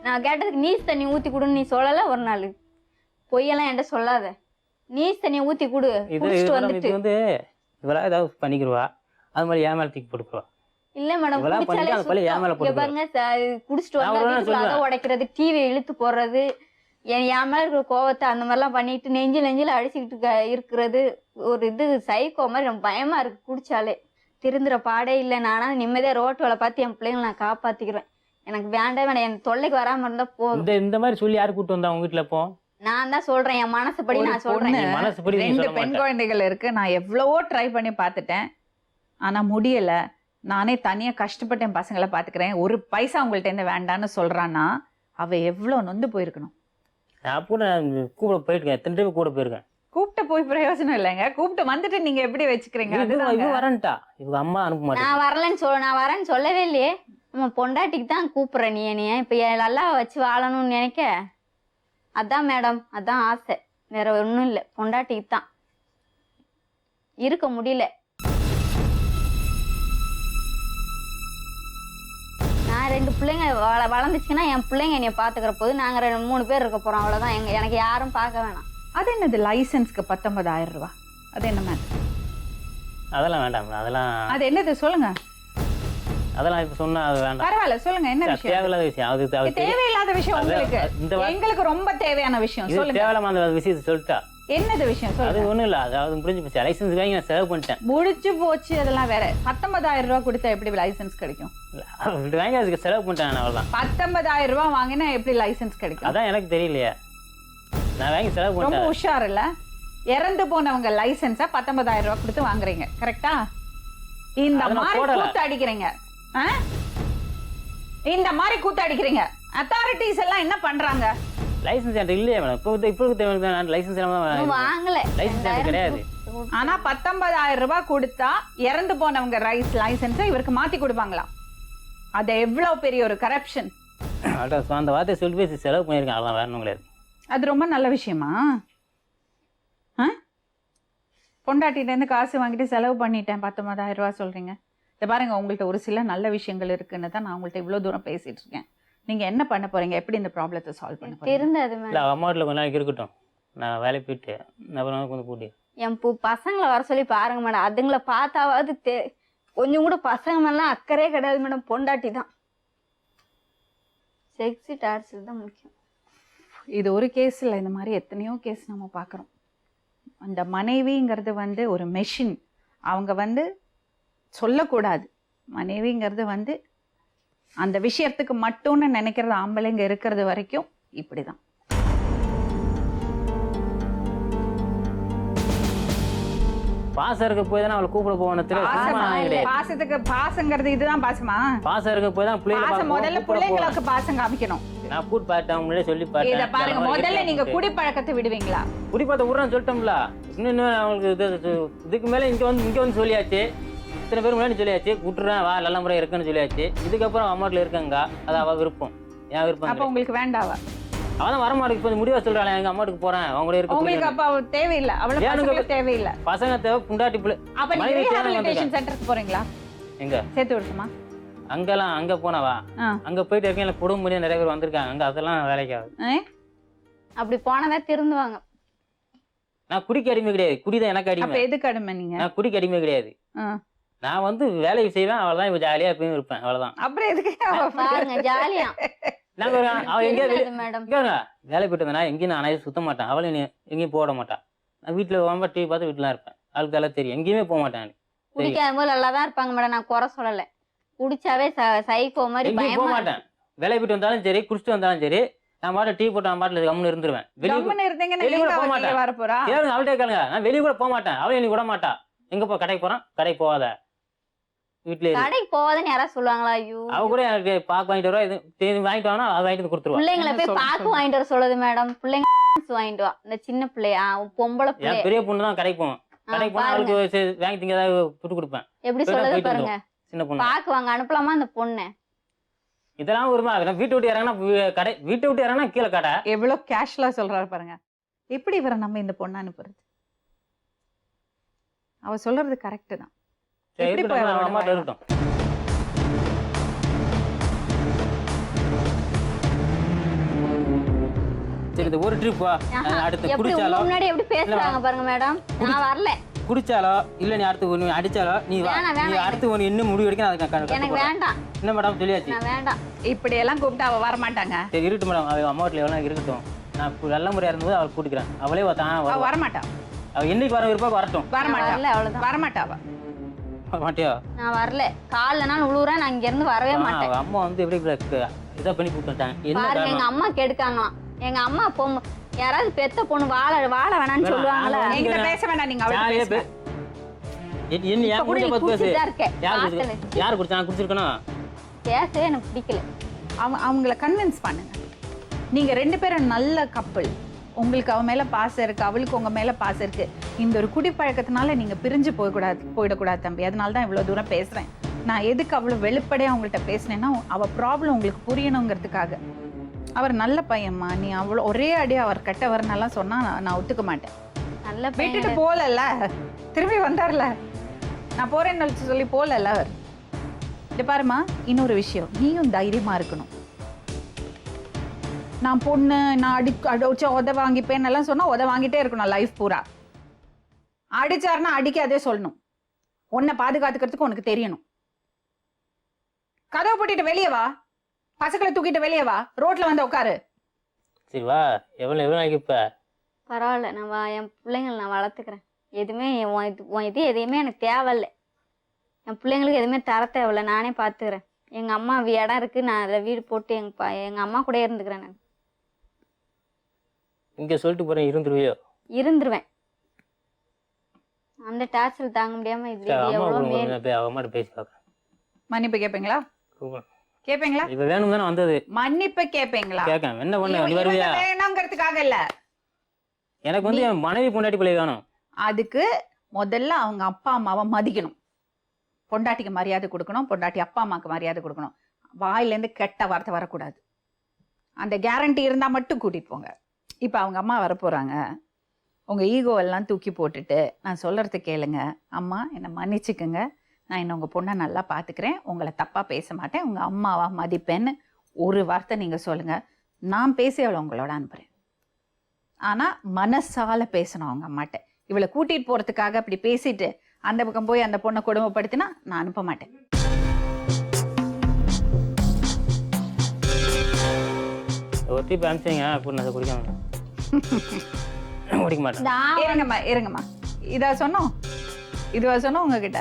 S3: நான் கேட்டதுக்கு நீஸ் தண்ணி ஊத்தி கொடுன்னு நீ சொல்லல ஒரு நாள். பொய்யெல்லாம் என்கிட்ட சொல்லாத. நீஸ் தண்ணியை ஊத்தி கொடு, குடிச்சிட்டு வந்துட்டு.
S5: இது வந்து இவளா ஏதாவது பண்ணிக்கிடுவா, அது மாதிரி ஏமால தூக்கி போட்டுக்குவா.
S3: இல்ல மேடம்,
S5: இவளா பண்ணிட்டு அந்த பழி ஏமால போட்டுக்குவா.
S3: பாருங்க, குடிச்சிட்டு வந்தா அதை உடைக்கிறது, டிவி இழுத்து போடுறது, என் மேல இருக்கிற கோவத்தை அந்த மாதிரிலாம் பண்ணிட்டு நெஞ்சில அடிச்சுக்கிட்டு இருக்கிறது ஒரு இது சைக்கோ மாதிரி. ரொம்ப பயமா இருக்கு குடிச்சாலே. திருந்துற பாடே இல்லை. நானா நிம்மதியா ரோட்டு வேலை பார்த்து என் பிள்ளைங்களை நான் காப்பாத்திக்கிறேன். எனக்கு வேண்டாம் வேண்டாம், என் தொல்லைக்கு வராம இருந்தா போதும்.
S5: இந்த மாதிரி சொல்லி யாரு கூட்டு வந்தா உங்க வீட்டுல? போ,
S3: நான் தான் சொல்றேன், என் மனசுப்படி நான் சொல்றேன்.
S5: மனசுப்படி
S2: 2 பெண் குழந்தைகள் இருக்கு. நான் எவ்வளவோ ட்ரை பண்ணி பார்த்துட்டேன், ஆனா முடியல. நானே தனியா கஷ்டப்பட்டு என் பசங்களை பாத்துக்கிறேன். ஒரு பைசா உங்கள்ட்ட இருந்து வேண்டான்னு சொல்றான்னா அவ எவ்வளவு நொந்து போயிருக்கணும்.
S5: அப்போ நான் கூட போயிருக்கேன், எத்தனை டைம் கூட போயிருக்கேன்.
S2: கூப்பிட்டு போய் பிரயோஜனம் இல்லைங்க. கூப்பிட்டு வந்துட்டு நீங்க எப்படி வச்சுக்கிறீங்க?
S5: இவ வரேன்ட்டா, இவங்க அம்மா அனுப்ப மாட்டேன்.
S3: நான் வரேன்னு சொல்லவே இல்லையே. நம்ம பொண்டாட்டிக்கு தான் கூப்பிடுற. நீ இப்ப நல்லா வச்சு வாழணும்னு நினைக்க. அதான் மேடம், அதான் ஆசை, வேற ஒன்றும் இல்லை. பொண்டாட்டிக்கு தான் இருக்க முடியல. நான் 2 பிள்ளைங்க வளர்ந்துச்சுன்னா என் பிள்ளைங்க என்னைய பாத்துக்கிற போது நாங்க 3 பேர் இருக்க போறோம், அவ்வளவுதான். எனக்கு யாரும் பார்க்க வேணாம்.
S2: அது என்னது லைசன்ஸ்க்கு 19,000 ரூபாய்? அது என்ன மேம்?
S5: அதெல்லாம் வேண்டாம். அதெல்லாம்
S2: அது என்னது சொல்லுங்க.
S5: அதெல்லாம் இப்ப சொன்னா அது வேண்டாம்.
S2: பரவாயில்ல, சொல்லுங்க. என்ன விஷயம்?
S5: தேவையில்லாத விஷயம். அது
S2: தேவையில்லாத விஷயம் உங்களுக்கு. எங்களுக்கு ரொம்ப தேவையான விஷயம். சொல்லுங்க.
S5: தேவையில்லாம விஷயத்தை சொல்லிட்டா.
S2: என்னது விஷயம்
S5: அது
S2: சொல்லுங்க.
S5: ஒண்ணும் இல்ல, அதாவது முடிஞ்சு போச்சு. லைசன்ஸ் வாங்கி நான் செலவு பண்ணிட்டேன்.
S2: முடிச்சு போச்சு. அதெல்லாம் வேற. 19,000 ரூபாய் கொடுத்தா எப்படி லைசன்ஸ் கிடைக்கும்?
S5: வாங்கி அதுக்கு செலவு பண்ணிட்டேன். அவ்வளவுதான்.
S2: 19,000 ரூபாய் வாங்கினா எப்படி லைசன்ஸ் கிடைக்கும்?
S5: அதான் எனக்கு தெரியலையே. நான் வாங்கி செலவு
S2: ரொம்ப
S5: பண்ணிட்டேன்.
S2: உஷார் இல்ல? இறந்து போனவங்க லைசன்ஸ 19,000 ரூபாய் கொடுத்து வாங்குறீங்க, கரெக்டா? இந்த மாதிரி கூத்தடிக்கிறீங்க. இந்த மாதிரி கூத்தடிக்கிறீங்க. அத்தாரிட்டிஸ் எல்லாம் என்ன பண்றாங்க?
S5: லைசன்ஸ் என்கிட்ட இல்லையா மேடம்? இப்போ லைசன்ஸ்
S3: வாங்கல.
S5: லைசன்ஸ் எனக்கு கிடையாது.
S2: ஆனா 19,000 ரூபாய் கொடுத்தா இறந்து போனவங்க லைசன்ஸை இவருக்கு மாத்தி கொடுப்பாங்களாம். அது எவ்வளவு பெரிய ஒரு கரப்ஷன்.
S5: அந்த வார்த்தையை சொல்லி பேசி செலவு பண்ணியிருக்கேன், அவ்வளோதான், வேற ஒன்றும் கிடையாது.
S2: அது ரொம்ப நல்ல விஷயமா? பொண்டாட்டிகிட்டேருந்து காசு வாங்கிட்டு செலவு பண்ணிட்டேன் 19,000 ரூபாய் சொல்றீங்க. இதை பாருங்க, உங்கள்கிட்ட ஒரு சில நல்ல விஷயங்கள் இருக்குன்னு தான் நான் உங்கள்கிட்ட இவ்வளோ தூரம் பேசிட்டு இருக்கேன். நீங்க என்ன பண்ண போறீங்க? எப்படி இந்த ப்ராப்ளத்தை சால்வ் பண்ண போறீங்க?
S5: இல்லை, அம்மா வீட்டில் கொஞ்ச நாளைக்கு இருக்கட்டும், நான் வேலைக்கு போயிட்டு அப்புறம் கொஞ்சம் கூட்டி
S3: என் பசங்களை வர சொல்லி பாருங்க மேடம். அதுங்களை பார்த்தாவது கொஞ்சம் கூட பசங்க மேலாம் அக்கறையே கிடையாது மேடம். பொண்டாட்டி தான். செக்ஸி டார்ச்சர் தான் முக்கியம்.
S2: இது ஒரு கேஸ் இல்லை, இந்த மாதிரி எத்தனையோ கேஸ் நம்ம பார்க்குறோம். அந்த மனைவிங்கிறது வந்து ஒரு மெஷின். அவங்க சொல்லக்கூடாது. மனைவிங்கிறது அந்த விஷயத்துக்கு மட்டும்னு நினைக்கிறது ஆம்பளைங்க இருக்கிறது வரைக்கும் இப்படி தான்.
S5: பாசம் இருக்க போய் தானே அவளை கூப்பிட போனதுல
S2: பாசத்துக்கு பாசங்கிறது இதுதான் பாசமா?
S5: பாசம் இருக்க போய் தான்
S2: பாசம் முதல்ல பிள்ளைங்களுக்கு பாசம் காமிக்கணும்.
S5: நான் கூட்டு பார்த்தேன், முன்னாடியே சொல்லி
S2: இத
S5: பார்த்தேன்.
S2: பாருங்க, முதல்ல நீங்க குடிப்பழக்கத்தை விடுவீங்களா?
S5: குடிப்பழக்கத்தை விடுறேன்னு சொல்லிட்டோம்ல. இன்னும் அவங்களுக்கு இதுக்கு மேல இங்க வந்து சொல்லியாச்சு. இத்தனை பேர் முன்னாடி சொல்லியாச்சு, விட்டுறேன் வா நல்ல முறை இருக்குன்னு சொல்லியாச்சு. இதுக்கப்புறம் அம்மாட்டில் இருக்காங்க, அது அவ விருப்பம், என் விருப்பம்.
S2: அப்ப உங்களுக்கு வேண்டாவா?
S5: அவதான் வரமாட்டுக்கு இப்போ முடிவா சொல்றாள், எங்க அம்மாட்டுக்கு போறேன் அவங்க கூட இருக்க.
S2: உங்களுக்கு அப்ப தேவையில்லை, அவ்வளவு தேவையில்லை.
S5: பசங்க தேவை, புண்டாட்டி பிள்ளை.
S2: அப்ப நீங்க ரீஹாபிலிட்டேஷன் சென்டருக்கு போறீங்களா?
S5: எங்க
S2: சேர்த்து விடுமா?
S5: அங்கெல்லாம் அங்க போனவா? அங்க போயிட்டு இருக்கேன், எனக்கு குடும்ப முடியும் நிறைய பேர் வந்திருக்காங்க அங்க, அதெல்லாம் வேலைக்கு ஆகுது.
S3: அப்படி போனதான் திருந்துவாங்க.
S5: நான் குடிக்க அடிமை கிடையாது, குடிதான் எனக்கு அடிமை.
S2: அப்ப எதுக்கு அடிமை நீங்க?
S5: நான் குடிக்க அடிமை கிடையாது. நான் வந்து வேலையை செய்வேன், அவ்வளவுதான். இப்ப ஜாலியா எப்பயும் இருப்பேன், அவ்வளவுதான்.
S2: அப்புறம் எதுக்கு
S3: பாருங்க ஜாலியா?
S5: நாங்க அவன் எங்கேயா
S3: மேடம்
S5: வேலை போயிட்டு வந்தேன்னா எங்கேயும் நான் சுத்த மாட்டேன், அவளும் எங்கேயும் போட மாட்டான். நான் வீட்டுல ரொம்ப டிவி பார்த்து வீட்டுல இருப்பேன், அவளுக்கு எல்லாம் தெரியும், எங்கேயுமே போக மாட்டேன்.
S3: குடிக்காத போது நல்லா தான் இருப்பாங்க மேடம், நான் குறை சொல்லல. குடிச்சாவே சைக்கோ மாதிரி
S5: எங்கேயும் போக மாட்டேன். வேலை போயிட்டு வந்தாலும் சரி, குடிச்சிட்டு வந்தாலும் சரி, நான் பாட்டு டீ போட்டு நான் பாட்டில் கம்முன்னு இருந்துருவேன். வெளியே போக மாட்டேன். கேளுங்க, அவள்கிட்ட கேளுங்க. நான் வெளியே கூட போக மாட்டேன், அவளும் எனக்கு விட மாட்டா. எங்க போ, கடைக்கு போறான், கடைக்கு போகாத, வீட்டுல
S3: கடைக்கு போவாதன்னு யாராவது சொல்லுவாங்களா? ஐயோ,
S5: அவ கூட எனக்கு பாக்கு வாங்கிட்டு வருவா, இது வாங்கிட்டு வானா அதை வாங்கிட்டு கொடுத்துருவா.
S3: பிள்ளைங்களை போய் பாக்கு வாங்கிட்டு வர சொல்லுது மேடம். பிள்ளைங்க வாங்கிட்டு வா, இந்த சின்ன பிள்ளையா பொம்பளை பிள்ளை.
S5: பெரிய பொண்ணு தான் கடைக்கு போவோம், கடைக்கு போனா அவளுக்கு வாங்கி திங்க ஏதாவது துட்டு கொடுப்பேன்.
S3: எப்படி சொல்லுது பாருங்க,
S5: சின்ன பொண்ணு
S3: பாக்கு வாங்க அனுப்பலாமா அந்த பொண்ணு?
S5: இதெல்லாம் ஒரு வீட்டை விட்டு இறங்கினா கடை, வீட்டை விட்டு இறங்கினா கீழே கடை.
S2: எவ்வளவு கேஷ்லா சொல்றாரு பாருங்க. எப்படி இவரை நம்ம இந்த பொண்ணு அனுப்புறது? அவ சொல்றது கரெக்ட் தான்.
S5: அம்மாட்ட இருக்கட்டும். சரி, இந்த ஒரு ட்ரிப் அடுத்து குடிச்சாலோ
S3: முன்னாடி எப்படி பேசுறாங்க பாருங்க மேடம். நான் வரல.
S5: குடிச்சாலோ இல்ல நீ அடுத்து ஒண்ணு அடிச்சாலோ நீ அடுத்து ஒண்ணு இன்னும் முடிவு எடுக்க
S3: எனக்கு வேண்டாம்.
S5: என்ன மேடம் சொல்லியாச்சு,
S3: நான் வேண்டாம்.
S2: இப்படி எல்லாம் கூப்பிட்டு அவ வர மாட்டாங்க.
S5: சரி இருக்கட்டும் மேடம், அவ அம்மா வீட்டுல எவ்வளவு இருக்கட்டும். நான் நல்ல முறையா இருந்தபோது அவள் கூட்டிக்கிறேன், அவளே
S2: வர மாட்டா.
S5: அவ என்னைக்கு வர விருப்பம் வரட்டும்.
S3: வரல, அவ்வளவுதான்.
S2: வர மாட்டாவா?
S5: மாட்டியா?
S3: நான் வரல. கால்ல நான் உழுவுறேன், நான் இங்க இருந்து வரவே மாட்டேன்.
S5: அம்மா வந்து எப்படி இதை பண்ணி கூப்பிட்டாங்க.
S3: பாருங்க, எங்க அம்மா கெடுக்காங்களாம். எங்க அம்மா யாராவது பெத்த பொண்ணு வாழ வேணாம்னு சொல்லுவாங்களா?
S2: என்கிட்ட பேச வேண்டாம், நீங்க அவளை பேச.
S5: யாரு குடிச்சா? நான் குடிச்சிருக்கணும்.
S3: பேசவே எனக்கு பிடிக்கல.
S2: அவங்கள கன்வின்ஸ் பண்ணுங்க. நீங்க ரெண்டு பேரும் நல்ல கப்பல், உங்களுக்கு அவ மேல பாசம் இருக்கு, அவளுக்கு உங்க மேல பாசம் இருக்கு. இந்த ஒரு குடிப்பழக்கத்தினால நீங்க பிரிஞ்சு போயிடக்கூடாது தம்பி. அதனால தான் இவ்வளவு தூரம் பேசுறேன். நான் எதுக்கு அவ்வளவு வெளிப்படையா அவங்கள்ட்ட பேசினேன்னா, அவ ப்ராப்ளம் உங்களுக்கு புரியணுங்கிறதுக்காக. அவர் நல்ல பையன்மா, நீ அவ்வளோ ஒரே அடி அவர் கட்ட வரனெல்லாம் சொன்னா நான் ஒத்துக்க மாட்டேன்.
S3: நல்ல
S2: விட்டுட்டு போகலல்ல, திரும்பி வந்தார்ல, நான் போறேன்னு சொல்லி போகலல்ல அவர். இது பாருமா, இன்னொரு விஷயம், நீயும் தைரியமா இருக்கணும். நான் பொண்ணு, நான் அடிச்சா உத வாங்கிப்பேன் எல்லாம் சொன்னா உத வாங்கிட்டே இருக்கணும் லைஃப் பூரா. அடிச்சாருன்னா அடிக்காதே சொல்லணும். உன்னை பாதுகாத்துக்கிறதுக்கு உனக்கு தெரியணும். கதவை போட்டிட்டு வெளியே வா, பசங்களை தூக்கிட்டு வெளியே வா, ரோட்ல வந்து உட்காரு.
S5: சரி வா, எவ்வளவு நாளைக்கு இப்ப
S3: பரவாயில்ல, நான் என் பிள்ளைங்களை நான் வளர்த்துக்கிறேன். எதுவுமே இது எதையுமே எனக்கு தேவையில்லை. என் பிள்ளைங்களுக்கு எதுவுமே தர தேவையில்ல, நானே பார்த்துக்கிறேன். எங்க அம்மா இடம் இருக்கு, நான் அதில் வீடு போட்டு எங்க அம்மா கூட இருந்துக்கிறேன். நான்
S5: இங்க சொல்லிட்டு போறேன்,
S3: இருந்துருவேன். அந்த டார்ச்சர் தாங்க முடியாம இது
S5: அவமாட்ட பேசி பார்க்கறேன்.
S2: மன்னிப்பு கேட்பீங்களா? கேப்பீங்களா?
S5: இப்ப வேணும் தானே வந்தது,
S2: மன்னிப்பு கேப்பீங்களா?
S5: கேட்கேன். என்ன பண்ண நீ வருவியா?
S2: வேணுங்கிறதுக்காக இல்ல,
S5: எனக்கு வந்து என் மனைவி பொண்டாட்டி பிள்ளை வேணும்.
S2: அதுக்கு முதல்ல அவங்க அப்பா அம்மாவை மதிக்கணும். பொண்டாட்டிக்கு மரியாதை கொடுக்கணும், பொண்டாட்டி அப்பா அம்மாவுக்கு மரியாதை கொடுக்கணும். வாயிலேருந்து கெட்ட வார்த்தை வரக்கூடாது. அந்த கேரண்டி இருந்தா மட்டும் கூட்டிட்டு போங்க. இப்ப அவங்க அம்மா வரப்போறாங்க, உங்க ஈகோ எல்லாம் தூக்கி போட்டுட்டு நான் சொல்றது கேளுங்க. அம்மா என்னை மன்னிச்சுக்குங்க, நான் இன்னும் உங்க பொண்ணை நல்லா பாத்துக்கிறேன், உங்களை தப்பா பேச மாட்டேன், உங்க அம்மாவா மதிப்பேன்னு ஒரு வார்த்தை நீங்க சொல்லுங்க. நான் பேசி அவளை உங்களோட அனுப்புறேன். ஆனா மனசால பேசணும் அவங்க அம்மாட்ட. இவளை கூட்டிட்டு போறதுக்காக அப்படி பேசிட்டு அந்த பக்கம் போய் அந்த பொண்ணை கொடுமைப்படுத்தினா நான் அனுப்ப மாட்டேன்.
S5: ஒருத்தி அனுப்பிச்சிங்க, குடிக்க மாட்டேன்.
S2: இருங்கம்மா, இதுவா சொன்னோம் உங்ககிட்ட.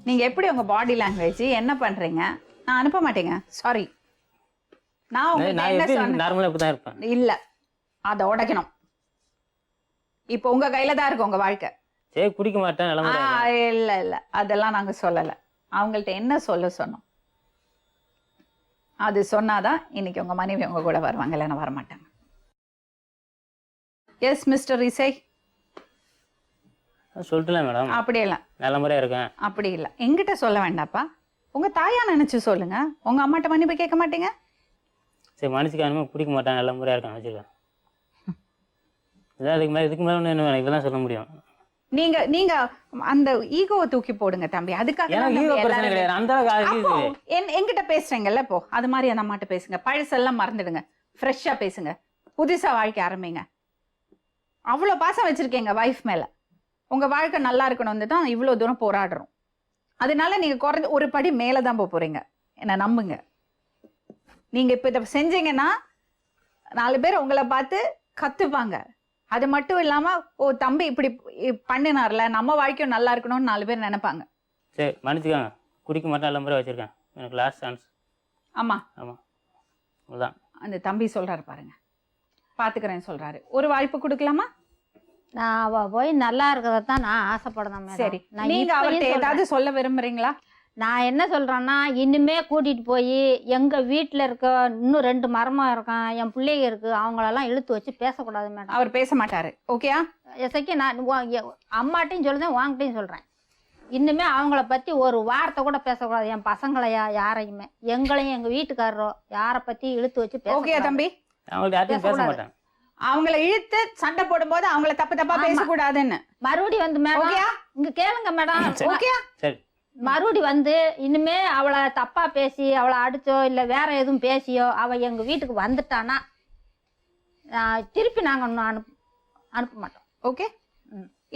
S2: நீங்க எப்படி உங்க பாடி லாங்குவேஜ் என்ன பண்றீங்க? நான் அனுப்ப மாட்டேங்க, சாரி. இல்ல, அதை உடைக்கணும். இப்போ உங்க கையில தான் இருக்கு உங்க வாழ்க்கை.
S5: சரி குடிக்க மாட்டேன் நிலமுறை
S2: இல்ல இல்ல அதெல்லாம் நாங்க சொல்லல. அவங்கள்ட்ட என்ன சொல்ல சொன்னோம் அது சொன்னாதான் இன்னைக்கு உங்க மனைவி உங்க கூட வருவாங்க, இல்லைன்னா வரமாட்டாங்க. எஸ் மிஸ்டர் இசை.
S5: சொல்லிட்டுல மேடம்
S2: அப்படி இல்ல,
S5: நிலமுறையா இருக்கேன்.
S2: அப்படி இல்ல, எங்கிட்ட சொல்ல வேண்டாப்பா. உங்க தாயா நினைச்சு சொல்லுங்க. உங்க அம்மாட்ட மன்னிப்பு கேட்க மாட்டீங்க?
S5: சரி மனுஷிக்காரமே குடிக்க மாட்டேன் நிலமுறையா இருக்கேன் வச்சுருக்கேன். இதான் இதுக்கு மேலே ஒன்று என்ன வேணும், இதெல்லாம் சொல்ல முடியும்.
S2: நீங்க நீங்க அந்த ஈகோவை தூக்கி போடுங்க தம்பி. அதுக்காக தான்
S5: எனக்கு
S2: தம்பி
S5: ஈகோ பிரச்சனை
S2: எல்லாரும்
S5: கிடையாது. அந்த
S2: அப்போ என்கிட்ட பேசுறீங்கல்ல, இப்போ அது மாதிரி அந்த அம்மாட்ட பேசுங்க. பழசெல்லாம் மறந்துடுங்க, ஃப்ரெஷ்ஷா பேசுங்க, புதுசா வாழ்க்கை ஆரம்பிங்க. அவ்வளோ பாசம் வச்சிருக்கீங்க வைஃப் மேல. உங்க வாழ்க்கை நல்லா இருக்கணும்னு தான் இவ்வளோ தூரம் போராடுறோம். அதனால நீங்க குறைஞ்ச ஒரு படி மேல தான் போறீங்க, என்ன நம்புங்க. நீங்க இப்ப இதை செஞ்சீங்கன்னா 4 பேர் உங்களை பார்த்து கத்துப்பாங்க. அது மட்டும் இல்லாம ஓ தம்பி இப்படி பண்ணினார்ல, நம்ம வாழ்க்கையும் நல்லா இருக்கணும்னு 4 பேர் நினைப்பாங்க.
S5: சரி மன்னிச்சுக்காங்க, குடிக்க மாட்டேன் நிலமுறை வச்சிருக்கேன். எனக்கு லாஸ்ட் சான்ஸ்.
S2: ஆமா
S5: ஆமாம் அதுதான்
S2: அந்த தம்பி சொல்றாரு பாருங்க, பாத்துக்கிறேன்னு சொல்றாரு. ஒரு வாய்ப்பு கொடுக்கலாமா?
S4: நான் அவ போய் நல்லா இருக்கிறதான் நான் ஆசைப்படுறேன் மேடம்.
S2: சரி,
S4: நான்
S2: நீங்க
S4: இப்பயும்
S2: அவர்கிட்ட
S4: சொல்றேன்.
S2: ஏதாவது சொல்ல விரும்புறீங்களா?
S4: நான் என்ன சொல்றேன்னா, இனிமே கூட்டிட்டு போய் எங்க வீட்டுல இருக்க இன்னும் 2 மரமாக இருக்கான், என் பிள்ளைங்க இருக்கு, அவங்களெல்லாம் இழுத்து வச்சு பேசக்கூடாது மேடம்.
S2: அவர் பேச மாட்டாரு, ஓகேயா?
S4: எசைக்கு நான் அம்மாட்டையும் சொல்லுதேன், வாங்கிட்டையும் சொல்றேன். இனிமே அவங்கள பத்தி ஒரு வார்த்தை கூட பேசக்கூடாது. என் பசங்களையா யாரையுமே, எங்களையும் எங்க வீட்டுக்காரரோ யாரை பத்தி இழுத்து வச்சு
S2: ஓகேயா
S4: பேச
S2: தம்பி?
S5: அவங்கள்ட்ட யார்ட்டையும் பேச
S4: பேசக்கூடாது.
S5: மாட்டேன்.
S2: அவங்கள இழுத்து சண்டை போடும்போது அவங்கள தப்பு தப்பா
S4: ஆமா.
S2: பேசக்கூடாதுன்னு,
S4: மறுபடி வந்து மேடம்
S2: ஓகேயா?
S4: இங்க கேளுங்க மேடம்.
S5: சரி.
S2: ஓகேயா?
S5: சரி
S4: மறுபடி வந்து இனிமே அவளை தப்பா பேசி அவளை அடிச்சோ இல்ல வேற எதுவும் பேசியோ அவ எங்க வீட்டுக்கு வந்துட்டானா திருப்பி நாங்க ஒன்னும் அனுப்ப மாட்டோம்.
S2: ஓகே,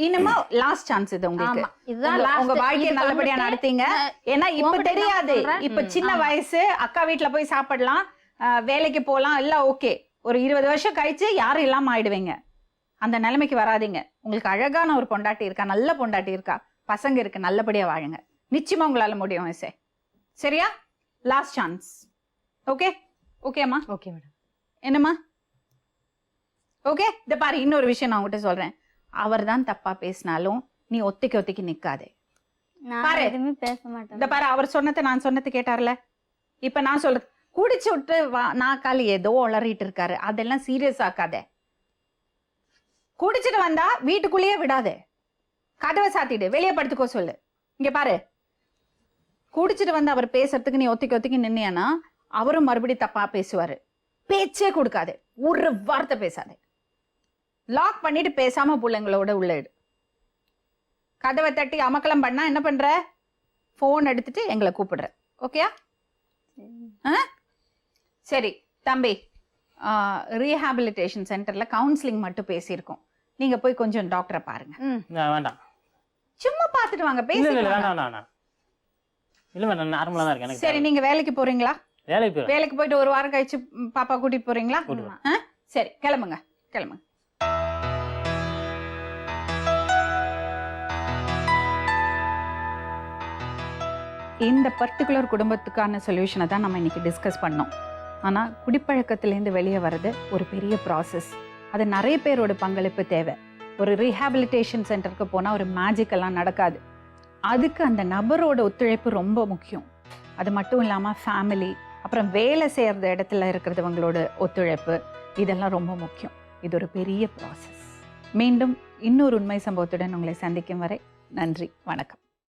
S2: இனிமே லாஸ்ட் சான்ஸ் இது உங்களுக்கு.
S4: ஆமா, இதுதான்
S2: உங்க-
S4: last.
S2: உங்க வாழ்க்கையை
S4: இதுக்கு
S2: நல்லபடியா
S4: வந்துட்டு
S2: நடத்தீங்க. ஏன்னா இப்ப
S4: உங்ககிட்ட நான்
S2: தெரியாது,
S4: சொல்றேன்.
S2: இப்ப சின்ன
S4: ஆமா.
S2: வயசு, அக்கா வீட்டுல போய் சாப்பிடலாம், வேலைக்கு போலாம், எல்லாம் ஓகே. ஒரு 20 வருஷம் கழிச்சு யாரும் இல்லாம ஆயிடுவீங்க. அந்த நிலைமைக்கு வராதீங்க. உங்களுக்கு அழகான ஒரு பொண்டாட்டி இருக்கா, நல்ல பொண்டாட்டி இருக்கா, பசங்க இருக்கு, நல்லபடியா வாழுங்க. நிச்சயமா உங்களால முடியும் இசை. சரியா? Last chance. ஓகே ஓகேம்மா?
S6: Okay madam.
S2: என்னம்மா? ஓகே. இந்த பாரு, இன்னொரு விஷயம் நான் உங்ககிட்ட சொல்றேன். அவர் தான் தப்பா பேசினாலும் நீ ஒத்திக்கு நிக்காதே.
S3: நான்
S2: பாரு.
S3: எதுவுமே பேச மாட்டேன்.
S2: இந்த பாரு, அவர் சொன்னதை நான் சொன்னது கேட்டார்ல. இப்ப நான் சொல்றது, குடிச்சு விட்டு நாக்கால ஏதோ உளறிட்டு இருக்காரு, அதெல்லாம் சீரியஸ் ஆக்காதே. குடிச்சிட்டு வந்தா வீட்டுக்குள்ளேயே விடாதே, கதவை சாத்திடு, வெளியே படுத்துக்கோ சொல்லு. இங்க பாரு, குடிச்சிட்டு வந்து அவர் பேசுறதுக்கு நீ ஒத்திக்கு நின்னியானா அவரும் மறுபடியும் தப்பா பேசுவாரு. பேச்சே கொடுக்காதே, ஒரு வார்த்தை பேசாதே. லாக் பண்ணிட்டு பேசாம பிள்ளைங்களோட உள்ளிடு. கதவை தட்டி அமக்கலம் பண்ணா என்ன பண்ற? போன் எடுத்துட்டு எங்களை கூப்பிடுற. ஓகேயா? சரி தம்பி, ரீஹாபிலிட்டேஷன் சென்டர்ல கவுன்சிலிங் மட்டும் பேசியிருக்கோம். நீங்க போய் கொஞ்சம் டாக்டரை பாருங்க.
S5: வேண்டாம்.
S2: சும்மா பார்த்துட்டு வாங்க,
S5: இல்லை
S2: பேசி.
S5: இல்லை வேண்டாம் வேண்டாம். இல்லை மேடம் நார்மலாக தான் இருக்கேன். எனக்கு
S2: சரி, நீங்க வேலைக்கு போறீங்களா?
S5: வேலைக்கு போயிடும்.
S2: வேலைக்கு போயிட்டு ஒரு வாரம் கழிச்சு பாப்பா கூட்டிட்டு போறீங்களா?
S5: கூட்டிட்டு
S2: ஆ? சரி, கிளம்புங்க கிளம்புங்க. இந்த பர்டிகுலர் குடும்பத்துக்கான சொல்யூஷனை தான் நம்ம இன்னைக்கு டிஸ்கஸ் பண்ணோம். ஆனால் குடிப்பழக்கத்திலேருந்து வெளியே வர்றது ஒரு பெரிய ப்ராசஸ். அது நிறைய பேரோட பங்களிப்பு தேவை. ஒரு ரீஹாபிலிட்டேஷன் சென்டருக்கு போனால் ஒரு மேஜிக்கெல்லாம் நடக்காது. அதுக்கு அந்த நபரோட ஒத்துழைப்பு ரொம்ப முக்கியம். அது மட்டும் இல்லாமல் ஃபேமிலி, அப்புறம் வேலை செய்கிற இடத்துல இருக்கிறவங்களோட ஒத்துழைப்பு, இதெல்லாம் ரொம்ப முக்கியம். இது ஒரு பெரிய ப்ராசஸ். மீண்டும் இன்னொரு உண்மை சம்பவத்துடன் உங்களை சந்திக்கும் வரை நன்றி, வணக்கம்.